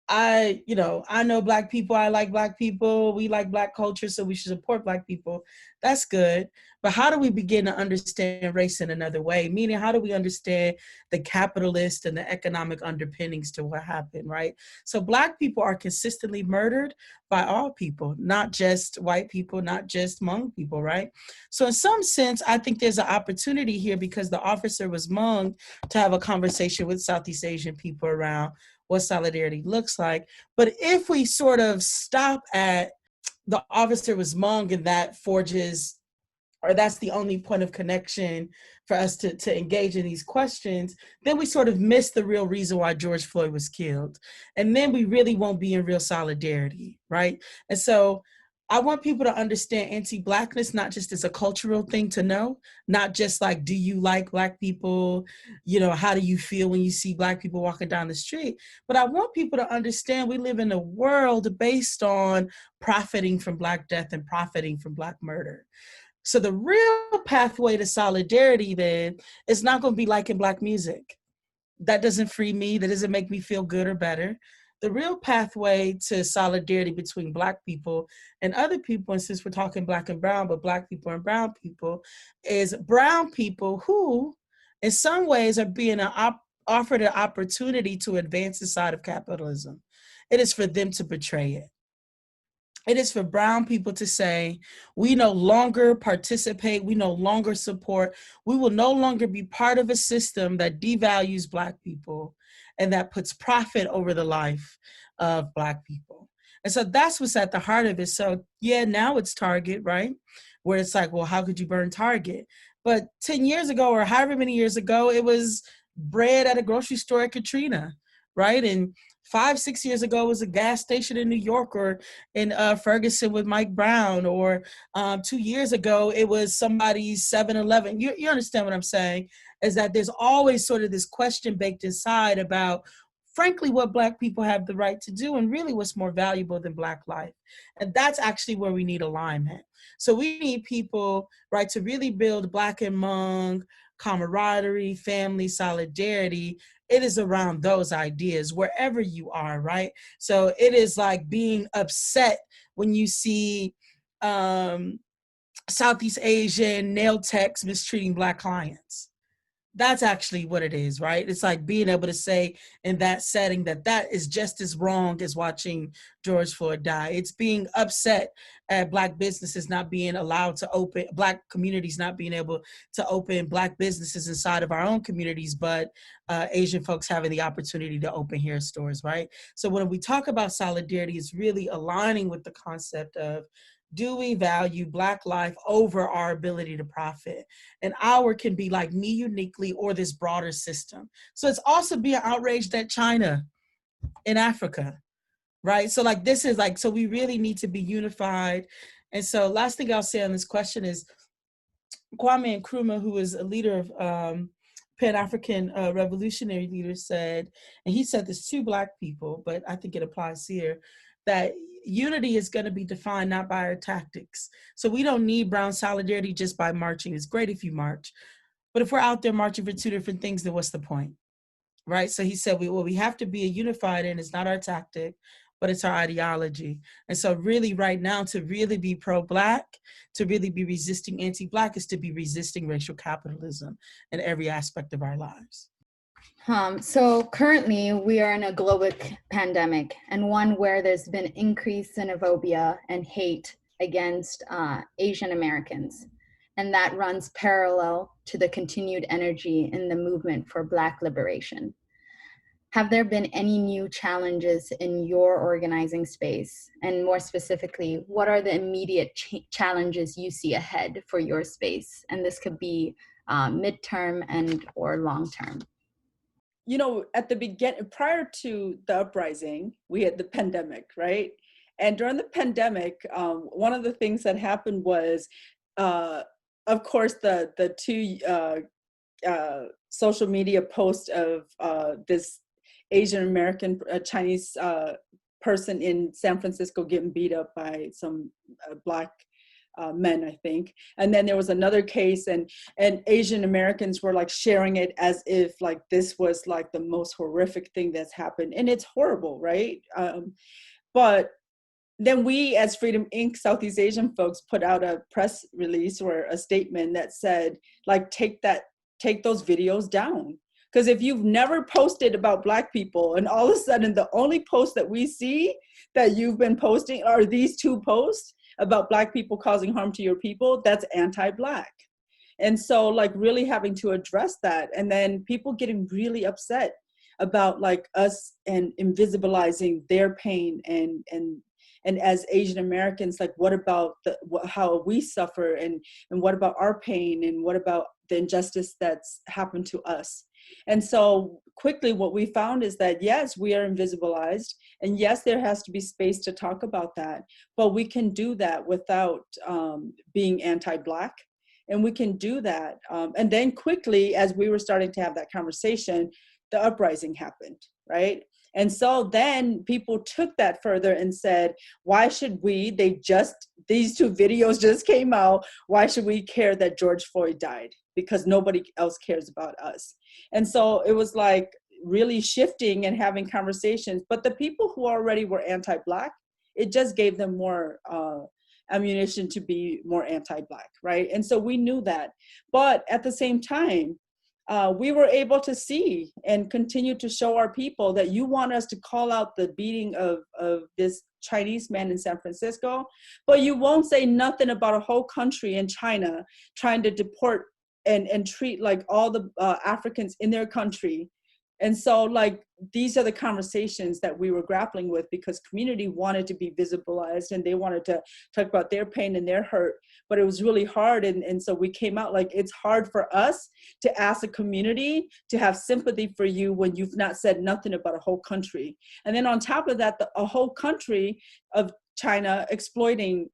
[SPEAKER 5] I know Black people, I like Black people, we like Black culture, so we should support Black people. That's good. But how do we begin to understand race in another way? Meaning, how do we understand the capitalist and the economic underpinnings to what happened, right? So Black people are consistently murdered by all people, not just white people, not just Hmong people, right? So in some sense, I think there's an opportunity here because the officer was Hmong to have a conversation with Southeast Asian people around what solidarity looks like. But if we sort of stop at the officer was Hmong and that forges, or that's the only point of connection for us to engage in these questions, then we sort of miss the real reason why George Floyd was killed. And then we really won't be in real solidarity, right? And so I want people to understand anti-Blackness, not just as a cultural thing to know, not just like, do you like Black people? How do you feel when you see Black people walking down the street? But I want people to understand we live in a world based on profiting from Black death and profiting from Black murder. So the real pathway to solidarity then is not going to be liking Black music. That doesn't free me. That doesn't make me feel good or better. The real pathway to solidarity between Black people and other people, and since we're talking Black and brown, but Black people and brown people, is brown people who, in some ways, are being offered an opportunity to advance the side of capitalism. It is for them to betray it. It is for brown people to say, we no longer participate, we no longer support, we will no longer be part of a system that devalues Black people and that puts profit over the life of Black people. And so that's what's at the heart of it. So yeah, now it's Target, right? Where it's like, well, how could you burn Target? But 10 years ago or however many years ago, it was bread at a grocery store at Katrina, right? And 5-6 years ago, it was a gas station in New York or in Ferguson with Mike Brown, or 2 years ago, it was somebody's 7-Eleven. You understand what I'm saying? Is that there's always sort of this question baked inside about, frankly, what Black people have the right to do and really what's more valuable than Black life. And that's actually where we need alignment. So we need people, right, to really build Black and Hmong camaraderie, family, solidarity. It is around those ideas wherever you are, right? So it is like being upset when you see Southeast Asian nail techs mistreating Black clients. That's actually what it is, right? It's like being able to say in that setting that is just as wrong as watching George Floyd die. It's being upset at Black businesses not being allowed to open, Black communities not being able to open Black businesses inside of our own communities, but Asian folks having the opportunity to open hair stores, right? So when we talk about solidarity, it's really aligning with the concept of, do we value Black life over our ability to profit? And our can be like me uniquely or this broader system. So it's also being outraged at China in Africa, right? So like this is like, so we really need to be unified. And so last thing I'll say on this question is Kwame Nkrumah, who is a leader of Pan-African revolutionary leaders, said, and he said this to Black people, but I think it applies here, that unity is going to be defined not by our tactics. So we don't need brown solidarity just by marching. It's great if you march, but if we're out there marching for two different things, then what's the point, right? So he said, what we have to be unified in is not our tactic, but it's our ideology. And so really right now, to really be pro-Black, to really be resisting anti-Black, is to be resisting racial capitalism in every aspect of our lives.
[SPEAKER 1] So currently we are in a global pandemic, and one where there's been increased xenophobia and hate against Asian Americans. and that runs parallel to the continued energy in the movement for Black liberation. Have there been any new challenges in your organizing space? And more specifically, what are the immediate challenges you see ahead for your space? And this could be midterm and or long-term.
[SPEAKER 4] You know, at the beginning, prior to the uprising, we had the pandemic, right? And during the pandemic, one of the things that happened was, of course, the two social media posts of this Asian American Chinese person in San Francisco getting beat up by some Black men, I think. And then there was another case, and Asian Americans were like sharing it as if like this was like the most horrific thing that's happened. And it's horrible, right? But then we, as Freedom Inc. Southeast Asian folks, put out a press release or a statement that said, like, take those videos down. Because if you've never posted about Black people and all of a sudden the only post that we see that you've been posting are these two posts about Black people causing harm to your people, that's anti-Black. And so like really having to address that, and then people getting really upset about like us and invisibilizing their pain and as Asian Americans, like what about how we suffer and what about our pain and what about the injustice that's happened to us? And so quickly what we found is that yes, we are invisibilized, and yes, there has to be space to talk about that, but we can do that without being anti-Black. And we can do that. And then quickly, as we were starting to have that conversation, the uprising happened, right? And so then people took that further and said, why should we, these two videos just came out, why should we care that George Floyd died? Because nobody else cares about us. And so it was like really shifting and having conversations, but the people who already were anti-Black, it just gave them more ammunition to be more anti-Black, right? And so we knew that. But at the same time, we were able to see and continue to show our people that you want us to call out the beating of this Chinese man in San Francisco, but you won't say nothing about a whole country in China trying to deport and treat like all the Africans in their country. And so like, these are the conversations that we were grappling with, because community wanted to be visibilized and they wanted to talk about their pain and their hurt, but it was really hard. And so we came out like, it's hard for us to ask a community to have sympathy for you when you've not said nothing about a whole country. And then on top of that, a whole country of China exploiting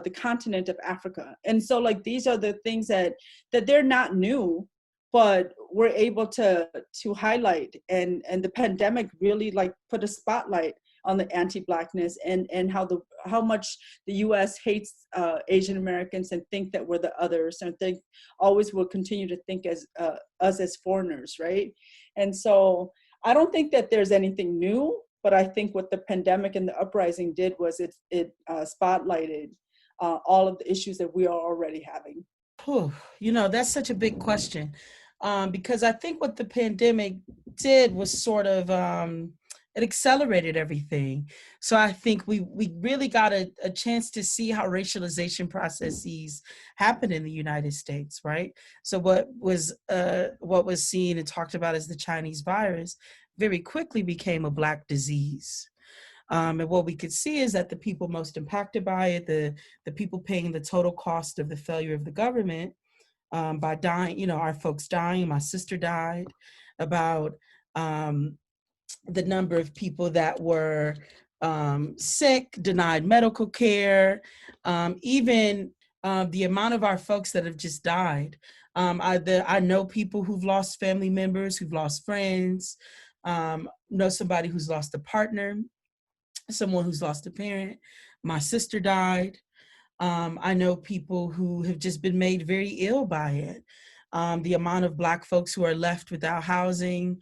[SPEAKER 4] the continent of Africa. And so like, these are the things that they're not new, but we're able to highlight, and the pandemic really like put a spotlight on the anti-Blackness and how much the U.S. hates Asian Americans and think that we're the others, and think always will continue to think as us as foreigners, right? And so I don't think that there's anything new, but I think what the pandemic and the uprising did was it spotlighted all of the issues that we are already having.
[SPEAKER 5] You know, that's such a big question, because I think what the pandemic did was sort of, it accelerated everything. So I think we really got a chance to see how racialization processes happen in the United States, right? So what was seen and talked about as the Chinese virus very quickly became a Black disease. And what we could see is that the people most impacted by it, the people paying the total cost of the failure of the government by dying, you know, our folks dying, my sister died, about the number of people that were sick, denied medical care, even the amount of our folks that have just died. I know people who've lost family members, who've lost friends, know somebody who's lost a partner, someone who's lost a parent. My sister died. I know people who have just been made very ill by it. The amount of Black folks who are left without housing,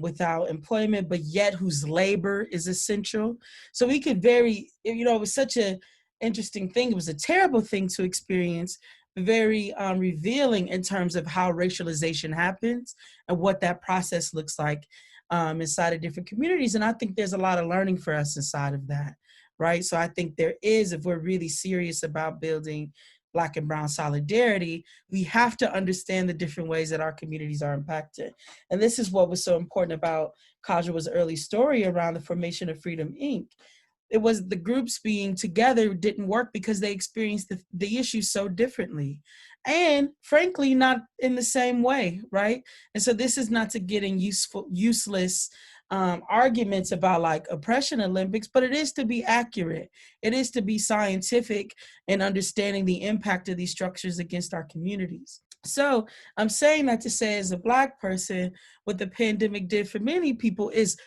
[SPEAKER 5] without employment, but yet whose labor is essential. So we could it was such an interesting thing. It was a terrible thing to experience, but very revealing in terms of how racialization happens and what that process looks like inside of different communities. And I think there's a lot of learning for us inside of that, right? So I think there is, if we're really serious about building Black and Brown solidarity, we have to understand the different ways that our communities are impacted. And this is what was so important about Kaja's early story around the formation of Freedom, Inc. It was the groups being together didn't work because they experienced the issue so differently. And frankly, not in the same way, right? And so this is not to get in useless arguments about like oppression Olympics, but it is to be accurate. It is to be scientific in understanding the impact of these structures against our communities. So I'm saying that to say, as a Black person, what the pandemic did for many people is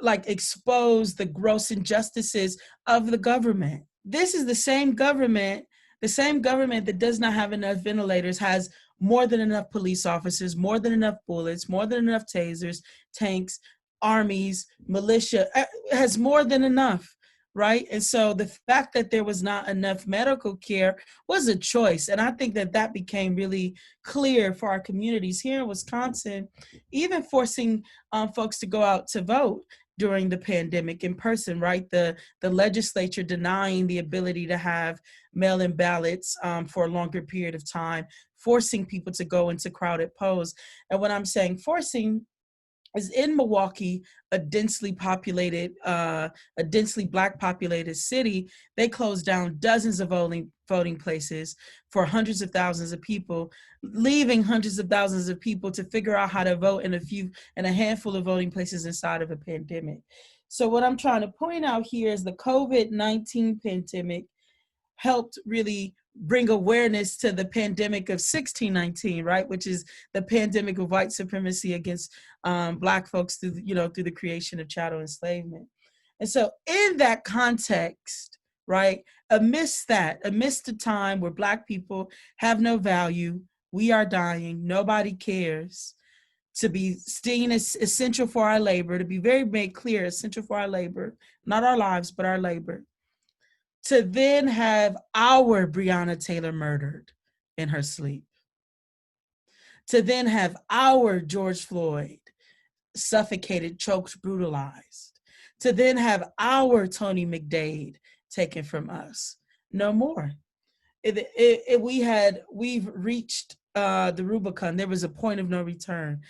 [SPEAKER 5] like expose the gross injustices of the government. This is the same government that does not have enough ventilators, has more than enough police officers, more than enough bullets, more than enough tasers, tanks, armies, militia, has more than enough. Right. And so the fact that there was not enough medical care was a choice. And I think that became really clear for our communities here in Wisconsin, even forcing folks to go out to vote during the pandemic in person, right? The legislature denying the ability to have mail-in ballots for a longer period of time, forcing people to go into crowded polls. And when I'm saying forcing, is in Milwaukee, a densely Black populated city, they closed down dozens of voting places for hundreds of thousands of people, leaving hundreds of thousands of people to figure out how to vote in a handful of voting places inside of a pandemic. So what I'm trying to point out here is the COVID-19 pandemic helped really bring awareness to the pandemic of 1619, right, which is the pandemic of white supremacy against Black folks through the creation of chattel enslavement. And so in that context, right, amidst the time where Black people have no value, we are dying, nobody cares, to be seen as essential for our labor, to be very made clear, essential for our labor, not our lives, but our labor, to then have our Breonna Taylor murdered in her sleep, to then have our George Floyd suffocated, choked, brutalized, to then have our Tony McDade taken from us. No more. We've reached the Rubicon. There was a point of no return.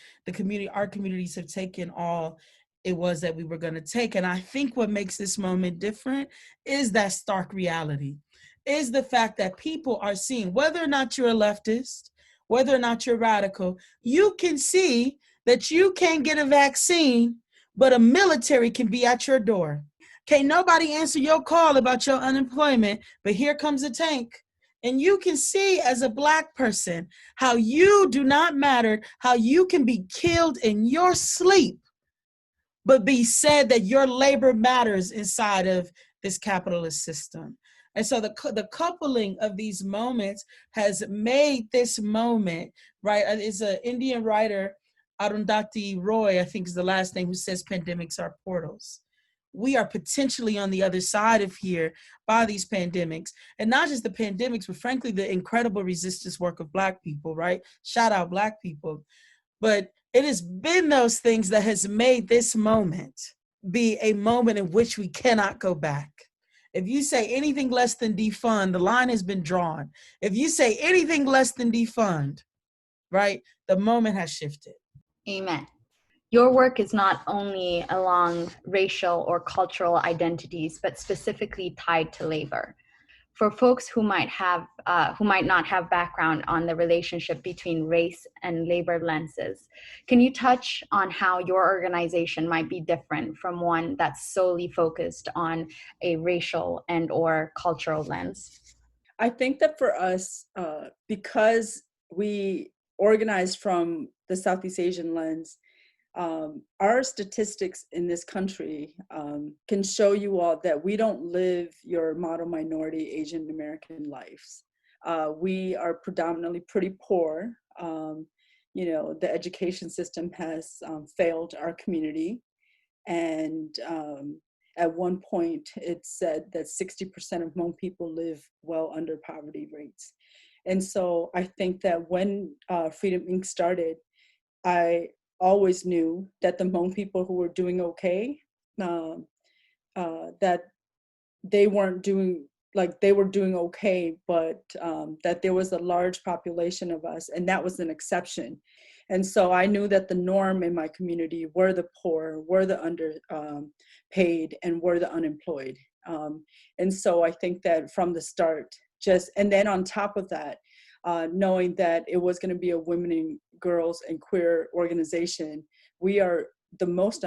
[SPEAKER 5] Our communities have taken all it was that we were going to take. And I think what makes this moment different is that stark reality, is the fact that people are seeing, whether or not you're a leftist, whether or not you're radical, you can see that you can't get a vaccine, but a military can be at your door. Can't nobody answer your call about your unemployment, but here comes a tank. And you can see as a Black person how you do not matter, how you can be killed in your sleep, but be said that your labor matters inside of this capitalist system. And so the coupling of these moments has made this moment, right? It's an Indian writer, Arundhati Roy, I think is the last name, who says pandemics are portals. We are potentially on the other side of here by these pandemics. And not just the pandemics, but frankly, the incredible resistance work of Black people, right? Shout out Black people. But it has been those things that has made this moment be a moment in which we cannot go back. If you say anything less than defund, the line has been drawn. If you say anything less than defund, right, the moment has shifted.
[SPEAKER 1] Amen. Your work is not only along racial or cultural identities, but specifically tied to labor. For folks who might not have background on the relationship between race and labor lenses, can you touch on how your organization might be different from one that's solely focused on a racial and or cultural lens?
[SPEAKER 4] I think that for us, because we organize from the Southeast Asian lens, our statistics in this country can show you all that we don't live your model minority Asian American lives. We are predominantly pretty poor. The education system has failed our community. And at one point, it said that 60% of Hmong people live well under poverty rates. And so I think that when Freedom, Inc. started, I always knew that the Hmong people who were doing okay, that they weren't doing like they were doing okay, but that there was a large population of us, and that was an exception. And so I knew that the norm in my community were the poor, were the underpaid, and were the unemployed. And so I think that from the start, and then on top of that, knowing that it was going to be a women and girls and queer organization, we are the most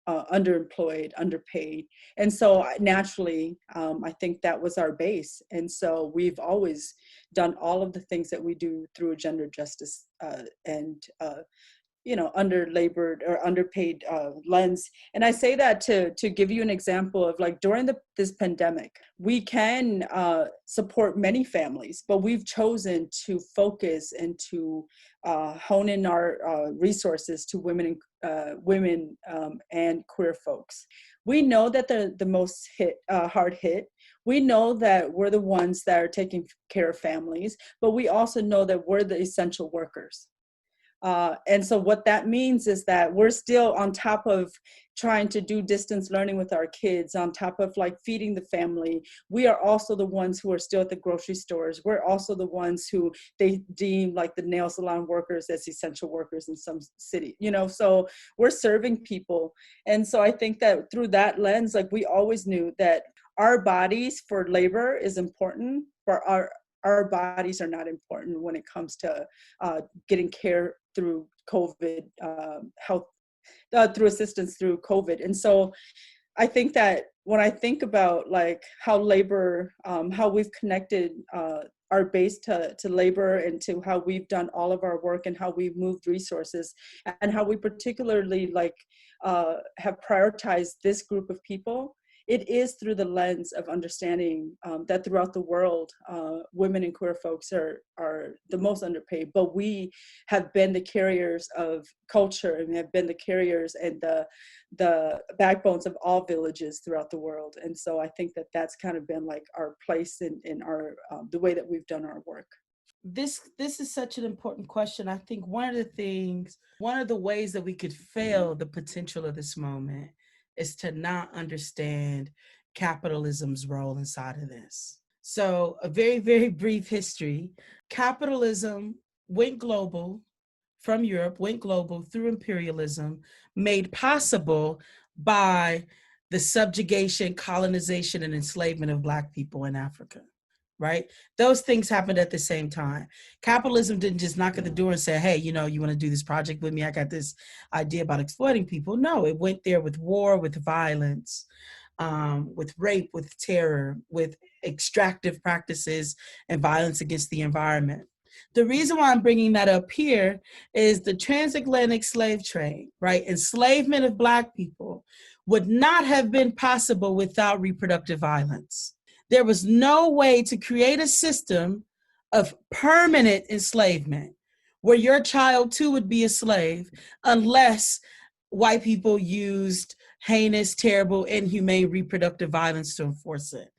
[SPEAKER 4] underemployed, underpaid. And so naturally, I think that was our base. And so we've always done all of the things that we do through a gender justice and underlabored or underpaid lens. And I say that to give you an example of, like, during this pandemic, we can support many families, but we've chosen to focus and to hone in our resources to women and queer folks. We know that they're the most hard hit. We know that we're the ones that are taking care of families, but we also know that we're the essential workers. And so what that means is that we're still on top of trying to do distance learning with our kids, on top of like feeding the family. We are also the ones who are still at the grocery stores. We're also the ones who they deem like the nail salon workers as essential workers in some city, so we're serving people. And so I think that through that lens, like, we always knew that our bodies for labor is important, but our bodies are not important when it comes to getting care through COVID, health, through assistance through COVID. And so I think that when I think about like how labor, how we've connected our base to labor, and to how we've done all of our work, and how we've moved resources, and how we particularly have prioritized this group of people, it is through the lens of understanding that throughout the world, women and queer folks are the most underpaid, but we have been the carriers of culture, and have been the carriers and the backbones of all villages throughout the world. And so I think that that's kind of been like our place in our the way that we've done our work.
[SPEAKER 5] This is such an important question. I think one of the ways that we could fail the potential of this moment is to not understand capitalism's role inside of this. So a very, very brief history. Capitalism went global from Europe, went global through imperialism, made possible by the subjugation, colonization, and enslavement of Black people in Africa. Right? Those things happened at the same time. Capitalism didn't just knock at the door and say, hey, you want to do this project with me? I got this idea about exploiting people. No, it went there with war, with violence, with rape, with terror, with extractive practices and violence against the environment. The reason why I'm bringing that up here is the transatlantic slave trade, right? Enslavement of Black people would not have been possible without reproductive violence. There was no way to create a system of permanent enslavement where your child too would be a slave unless white people used heinous, terrible, inhumane reproductive violence to enforce it.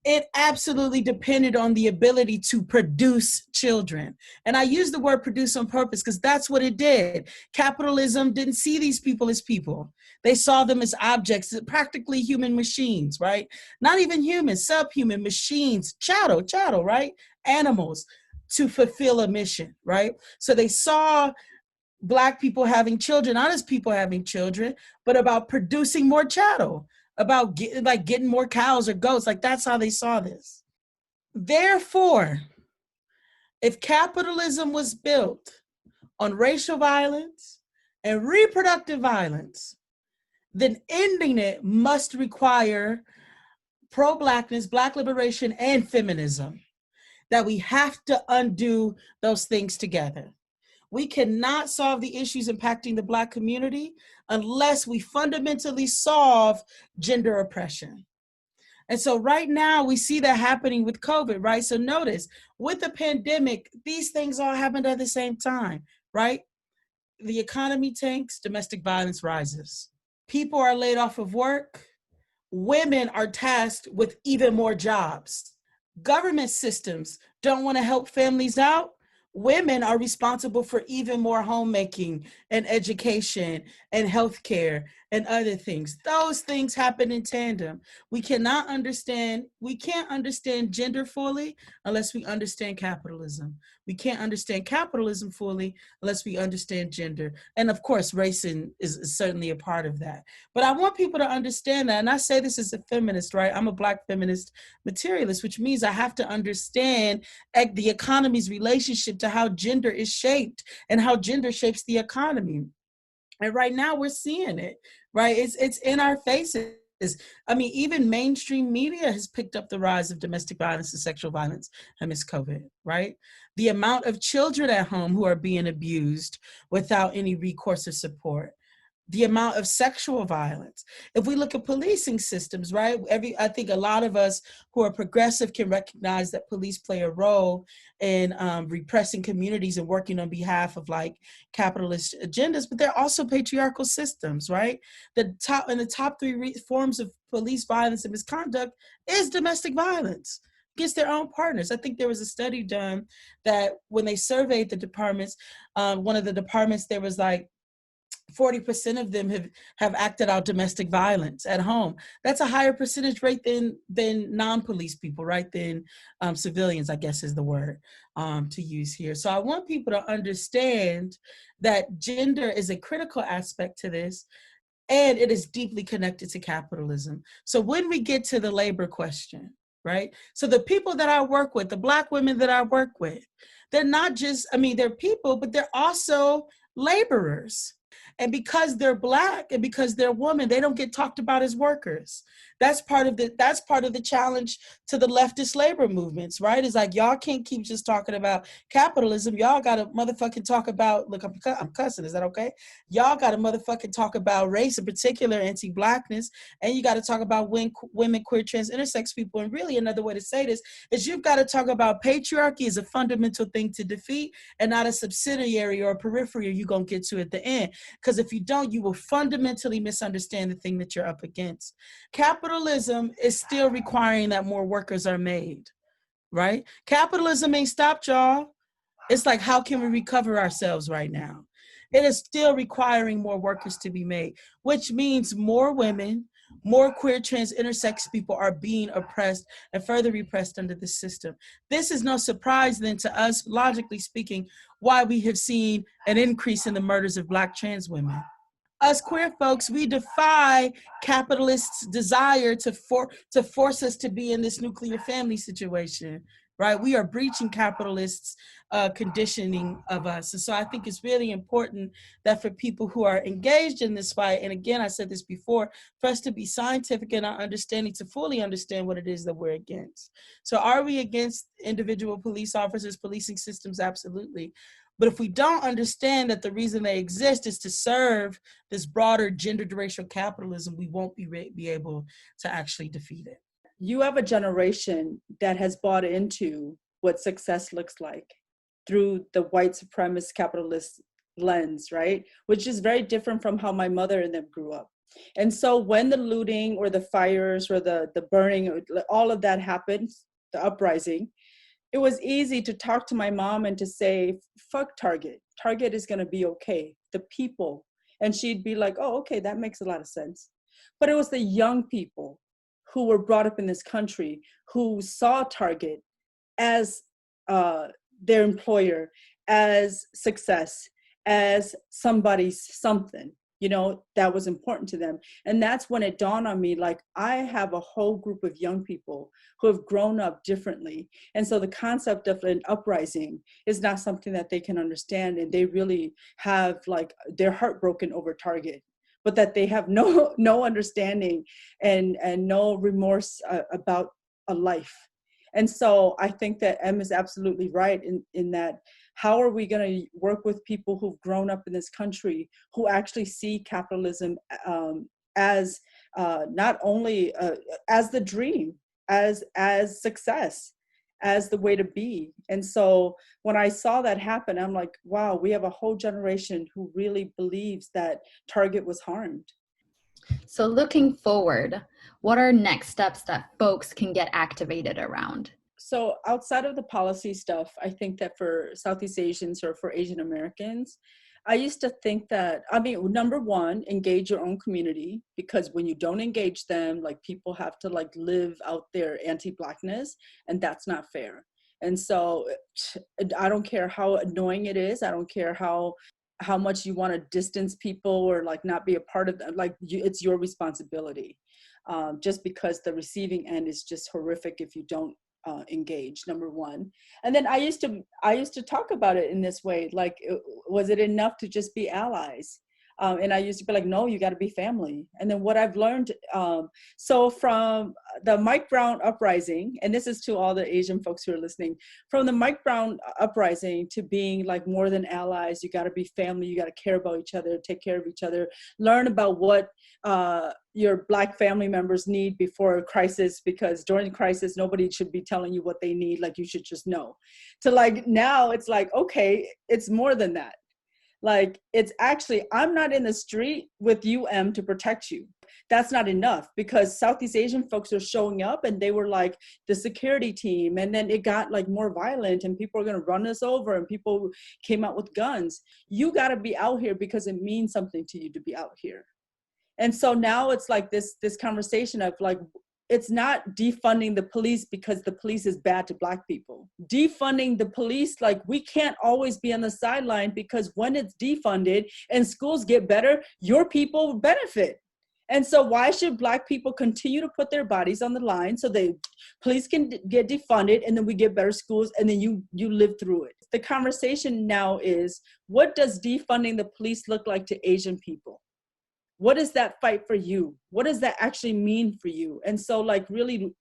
[SPEAKER 5] It absolutely depended on the ability to produce children. And I use the word produce on purpose because that's what it did. Capitalism didn't see these people as people. They saw them as objects, practically human machines, right? Not even human, subhuman machines, chattel, right? Animals to fulfill a mission, right? So they saw Black people having children, not as people having children, but about producing more chattel, about getting more cows or goats. Like, that's how they saw this. Therefore, if capitalism was built on racial violence and reproductive violence, then ending it must require pro-Blackness, Black liberation, and feminism. That we have to undo those things together. We cannot solve the issues impacting the Black community unless we fundamentally solve gender oppression. And so right now we see that happening with COVID, right? So notice, with the pandemic, these things all happened at the same time, right? The economy tanks, domestic violence rises. People are laid off of work. Women are tasked with even more jobs. Government systems don't want to help families out. Women are responsible for even more homemaking and education and healthcare and other things. Those things happen in tandem. We can't understand gender fully unless we understand capitalism. We can't understand capitalism fully unless we understand gender. And of course, race is certainly a part of that. But I want people to understand that, and I say this as a feminist, right? I'm a Black feminist materialist, which means I have to understand the economy's relationship to how gender is shaped and how gender shapes the economy. And right now we're seeing it, right? It's in our faces. I mean, even mainstream media has picked up the rise of domestic violence and sexual violence amidst COVID, right? The amount of children at home who are being abused without any recourse or support. The amount of sexual violence. If we look at policing systems, right? I think a lot of us who are progressive can recognize that police play a role in repressing communities and working on behalf of like capitalist agendas, but they're also patriarchal systems, right? The top three forms of police violence and misconduct is domestic violence against their own partners. I think there was a study done that when they surveyed the departments, one of the departments, there was like 40% of them have acted out domestic violence at home. That's a higher percentage rate than non-police people, right? Than civilians, I guess is the word to use here. So I want people to understand that gender is a critical aspect to this, and it is deeply connected to capitalism. So when we get to the labor question, right? So the people that I work with, the Black women that I work with, they're not just, they're people, but they're also laborers. And because they're Black and because they're women, they don't get talked about as workers. That's part of the challenge to the leftist labor movements, right? It's like, y'all can't keep just talking about capitalism. Y'all got to motherfucking talk about, look, I'm cussing, is that okay? Y'all got to motherfucking talk about race, in particular anti-Blackness, and you got to talk about women, queer, trans, intersex people. And really another way to say this is you've got to talk about patriarchy as a fundamental thing to defeat and not a subsidiary or a periphery you're going to get to at the end. Because if you don't, you will fundamentally misunderstand the thing that you're up against. Capitalism is still requiring that more workers are made, right? Capitalism ain't stopped, y'all. It's like, how can we recover ourselves right now? It is still requiring more workers to be made, which means more women, more queer, trans, intersex people are being oppressed and further repressed under the system. This is no surprise then to us, logically speaking, why we have seen an increase in the murders of Black trans women. Us queer folks, we defy capitalists' desire to force us to be in this nuclear family situation, right? We are breaching capitalists' conditioning of us. And so I think it's really important that for people who are engaged in this fight, and again, I said this before, for us to be scientific in our understanding, to fully understand what it is that we're against. So are we against individual police officers, policing systems? Absolutely. But if we don't understand that the reason they exist is to serve this broader gendered racial capitalism, we won't be able to actually defeat it.
[SPEAKER 4] You have a generation that has bought into what success looks like through the white supremacist capitalist lens, right? Which is very different from how my mother and them grew up. And so when the looting or the fires or the burning, all of that happened, the uprising, it was easy to talk to my mom and to say, fuck Target. Target is going to be okay. The people. And she'd be like, oh, okay, that makes a lot of sense. But it was the young people who were brought up in this country who saw Target as their employer, as success, as somebody's something, that was important to them. And that's when it dawned on me, like, I have a whole group of young people who have grown up differently. And so the concept of an uprising is not something that they can understand. And they really have like their heart broken over Target, but that they have no understanding and no remorse about a life. And so I think that M is absolutely right in that, how are we going to work with people who've grown up in this country who actually see capitalism as not only as the dream, as success, as the way to be. And so when I saw that happen, I'm like, wow, we have a whole generation who really believes that Target was harmed.
[SPEAKER 1] So looking forward, what are next steps that folks can get activated around?
[SPEAKER 4] So outside of the policy stuff, I think that for Southeast Asians or for Asian Americans, I used to think that, I mean, number one, engage your own community, because when you don't engage them, like people have to like live out their anti-Blackness, and that's not fair. And so I don't care how annoying it is. I don't care how much you want to distance people or like not be a part of that. Like it's your responsibility. Just because the receiving end is just horrific if you don't engage, number one. And then I used to talk about it in this way, like, was it enough to just be allies? And I used to be like, no, you got to be family. And then what I've learned, so from the Mike Brown uprising, and this is to all the Asian folks who are listening, from the Mike Brown uprising to being like more than allies, you got to be family, you got to care about each other, take care of each other, learn about what your Black family members need before a crisis, because during a crisis, nobody should be telling you what they need, like you should just know. To like now, it's like, okay, it's more than that. Like, it's actually, I'm not in the street with to protect you. That's not enough, because Southeast Asian folks are showing up and they were like the security team. And then it got like more violent and people are going to run us over and people came out with guns. You got to be out here because it means something to you to be out here. And so now it's like this conversation of like, it's not defunding the police because the police is bad to Black people. Defunding the police, like we can't always be on the sideline, because when it's defunded and schools get better, your people benefit. And so why should Black people continue to put their bodies on the line so the police can get defunded and then we get better schools and then you live through it? The conversation now is, what does defunding the police look like to Asian people? What is that fight for you? What does that actually mean for you? And so like really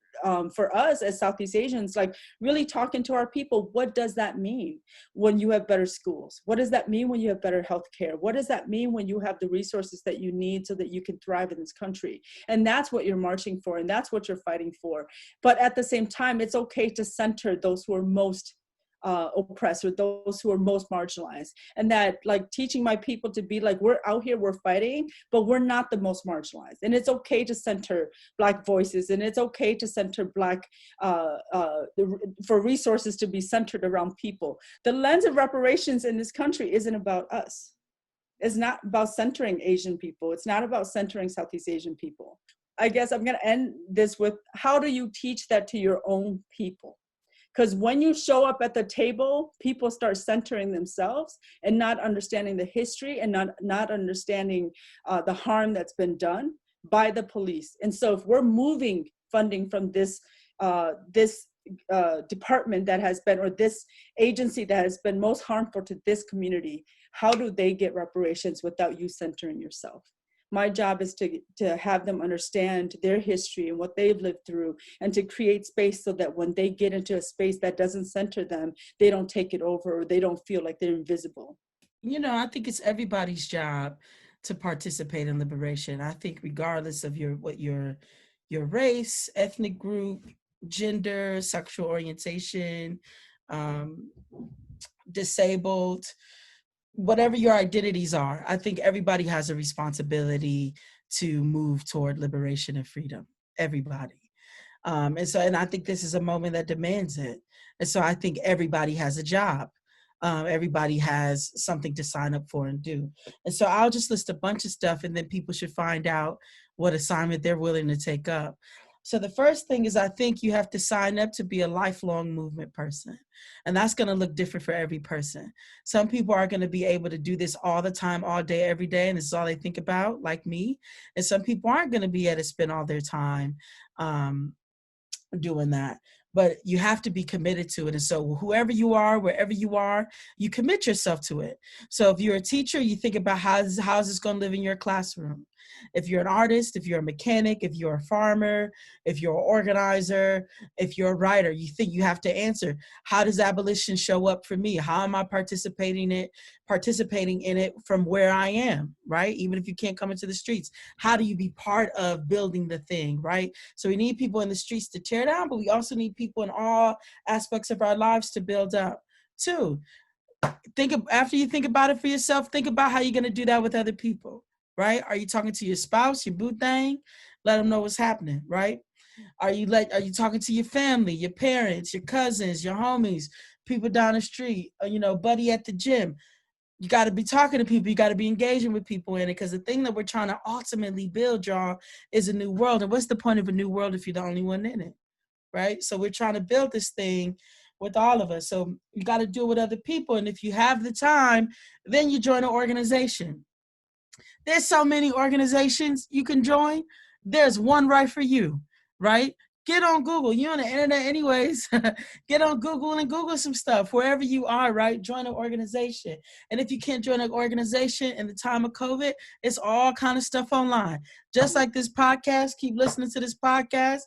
[SPEAKER 4] for us as Southeast Asians, like really talking to our people, what does that mean when you have better schools? What does that mean when you have better healthcare? What does that mean when you have the resources that you need so that you can thrive in this country? And that's what you're marching for, and that's what you're fighting for. But at the same time, it's okay to center those who are most oppressed, or those who are most marginalized. And that like teaching my people to be like, we're out here, we're fighting, but we're not the most marginalized. And it's okay to center Black voices, and it's okay to center Black, for resources to be centered around people. The lens of reparations in this country isn't about us. It's not about centering Asian people. It's not about centering Southeast Asian people. I guess I'm gonna end this with, how do you teach that to your own people? Because when you show up at the table, people start centering themselves and not understanding the history and not understanding the harm that's been done by the police. And so if we're moving funding from this department that has been, or this agency that has been most harmful to this community, how do they get reparations without you centering yourself? My job is to have them understand their history and what they've lived through, and to create space so that when they get into a space that doesn't center them, they don't take it over, or they don't feel like they're invisible.
[SPEAKER 5] You know, I think it's everybody's job to participate in liberation. I think regardless of your race, ethnic group, gender, sexual orientation, disabled, whatever your identities are, I think everybody has a responsibility to move toward liberation and freedom, everybody. And I think this is a moment that demands it. And so I think everybody has a job. Everybody has something to sign up for and do. And so I'll just list a bunch of stuff, and then people should find out what assignment they're willing to take up. So the first thing is, I think you have to sign up to be a lifelong movement person. And that's going to look different for every person. Some people are going to be able to do this all the time, all day, every day, and this is all they think about, like me. And some people aren't going to be able to spend all their time doing that. But you have to be committed to it. And so whoever you are, wherever you are, you commit yourself to it. So if you're a teacher, you think about how is this going to live in your classroom? If you're an artist, if you're a mechanic, if you're a farmer, if you're an organizer, if you're a writer, you think you have to answer, how does abolition show up for me? How am I participating in it from where I am, right? Even if you can't come into the streets, how do you be part of building the thing, right? So we need people in the streets to tear down, but we also need people in all aspects of our lives to build up. Two, after you think about it for yourself, think about how you're going to do that with other people. Right? Are you talking to your spouse, your boo thing? Let them know what's happening, right? Are you talking to your family, your parents, your cousins, your homies, people down the street, buddy at the gym? You got to be talking to people. You got to be engaging with people in it, because the thing that we're trying to ultimately build, y'all, is a new world. And what's the point of a new world if you're the only one in it, right? So we're trying to build this thing with all of us. So you got to do it with other people. And if you have the time, then you join an organization. There's so many organizations you can join. There's one right for you, right? Get on Google. You're on the internet anyways. Get on Google and Google some stuff wherever you are, right? Join an organization. And if you can't join an organization in the time of COVID, it's all kind of stuff online. Just like this podcast, keep listening to this podcast.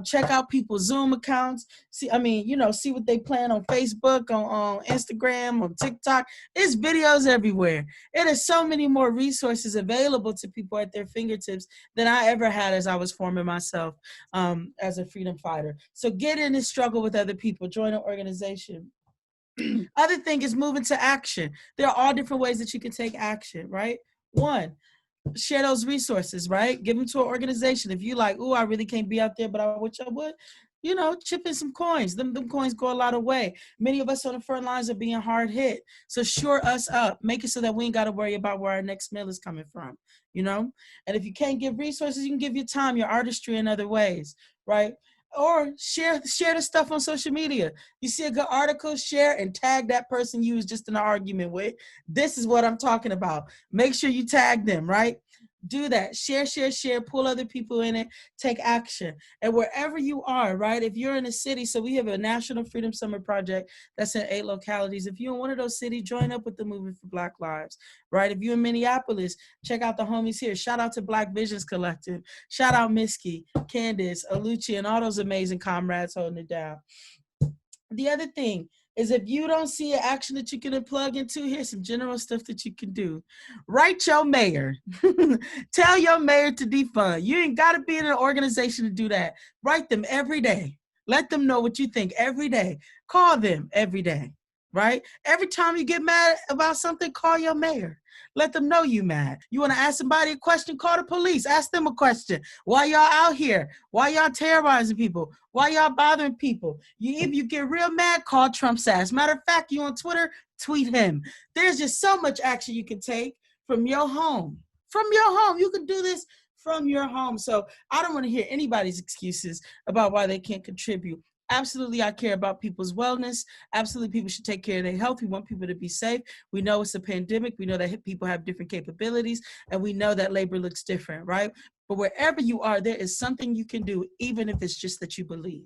[SPEAKER 5] Check out people's Zoom accounts. See what they plan on Facebook, on Instagram, on TikTok. There's videos everywhere. It is so many more resources available to people at their fingertips than I ever had as I was forming myself as a freedom fighter. So get in this struggle with other people. Join an organization. Other thing is moving to action. There are all different ways that you can take action, right? One, share those resources, right? Give them to an organization. If you like, I really can't be out there, but I wish I would, chip in some coins. Them coins go a lot of way. Many of us on the front lines are being hard hit. So shore us up. Make it so that we ain't got to worry about where our next meal is coming from, And if you can't give resources, you can give your time, your artistry in other ways, right? Or share the stuff on social media. You see a good article, share and tag that person you was just in an argument with. This is what I'm talking about. Make sure you tag them, right? Do that. Share, pull other people in it, take action. And wherever you are, right? If you're in a city, so we have a National Freedom Summer project that's in 8 localities. If you're in one of those cities, join up with the Movement for Black Lives, right? If you're in Minneapolis, check out the homies here. Shout out to Black Visions Collective. Shout out Miski, Candace, Aluchi, and all those amazing comrades holding it down. The other thing is, if you don't see an action that you can plug into, here's some general stuff that you can do. Write your mayor. Tell your mayor to defund. You ain't got to be in an organization to do that. Write them every day. Let them know what you think every day. Call them every day, right? Every time you get mad about something, call your mayor. Let them know you mad. You want to ask somebody a question, call the police. Ask them a question. Why y'all out here? Why y'all terrorizing people? Why y'all bothering people? If you get real mad, call Trump's ass. Matter of fact, you on Twitter, tweet him. There's just so much action you can take from your home. From your home. You can do this from your home. So I don't want to hear anybody's excuses about why they can't contribute. Absolutely, I care about people's wellness. Absolutely, people should take care of their health. We want people to be safe. We know it's a pandemic. We know that people have different capabilities, and we know that labor looks different, right? But wherever you are, there is something you can do, even if it's just that you believe.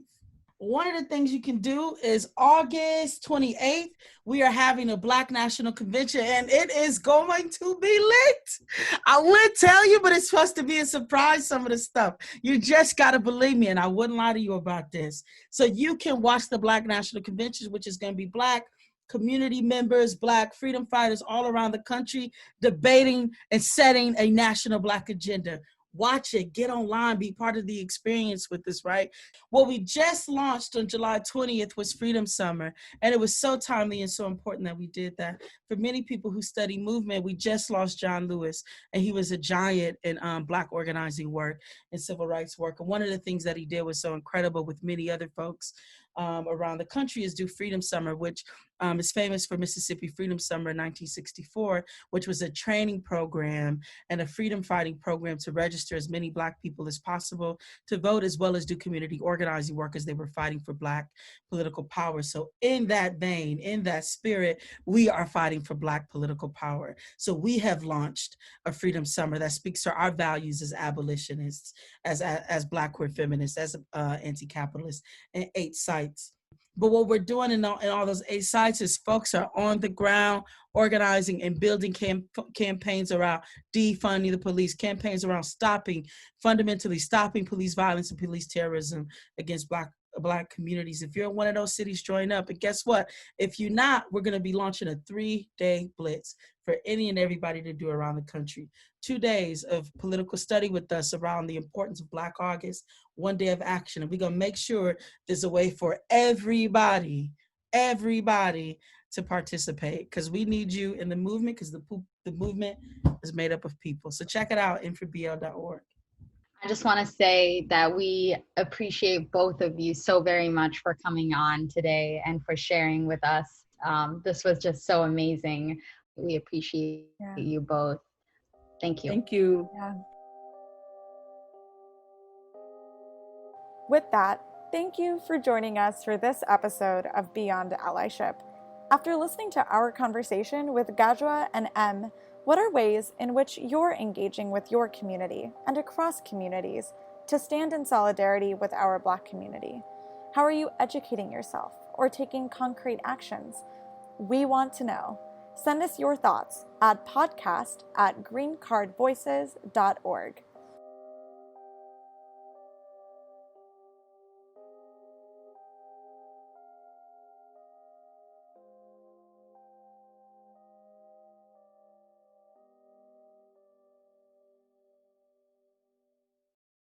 [SPEAKER 5] One of the things you can do is August 28th, we are having a Black National Convention, and it is going to be lit. I would tell you, but it's supposed to be a surprise, some of the stuff. You just got to believe me, and I wouldn't lie to you about this. So you can watch the Black National Convention, which is going to be Black community members, Black freedom fighters all around the country debating and setting a national Black agenda. Watch it, get online, be part of the experience with this, right? What we just launched on July 20th was Freedom Summer, and it was so timely and so important that we did that. For many people who study movement, we just lost John Lewis, and he was a giant in Black organizing work and civil rights work. And one of the things that he did was so incredible with many other folks around the country is do Freedom Summer, which is famous for Mississippi Freedom Summer in 1964, which was a training program and a freedom fighting program to register as many Black people as possible to vote, as well as do community organizing work as they were fighting for Black political power. So in that vein, in that spirit, we are fighting for Black political power. So we have launched a Freedom Summer that speaks to our values as abolitionists, as Black queer feminists, as anti-capitalists, in 8 sites. But what we're doing in all those 8 sites is folks are on the ground organizing and building campaigns around defunding the police, campaigns around fundamentally stopping police violence and police terrorism against Black communities. If you're in one of those cities, join up. And guess what? If you're not, we're going to be launching a 3-day blitz for any and everybody to do around the country. 2 days of political study with us around the importance of Black August, 1 day of action. And we're going to make sure there's a way for everybody to participate, because we need you in the movement, because the movement is made up of people. So check it out, infobl.org.
[SPEAKER 1] I just want to say that we appreciate both of you so very much for coming on today and for sharing with us. This was just so amazing. We appreciate you both. Thank you.
[SPEAKER 4] Thank you.
[SPEAKER 2] Yeah. With that, thank you for joining us for this episode of Beyond Allyship. After listening to our conversation with Kabzuag and M, what are ways in which you're engaging with your community and across communities to stand in solidarity with our Black community? How are you educating yourself or taking concrete actions? We want to know. Send us your thoughts at podcast@greencardvoices.org.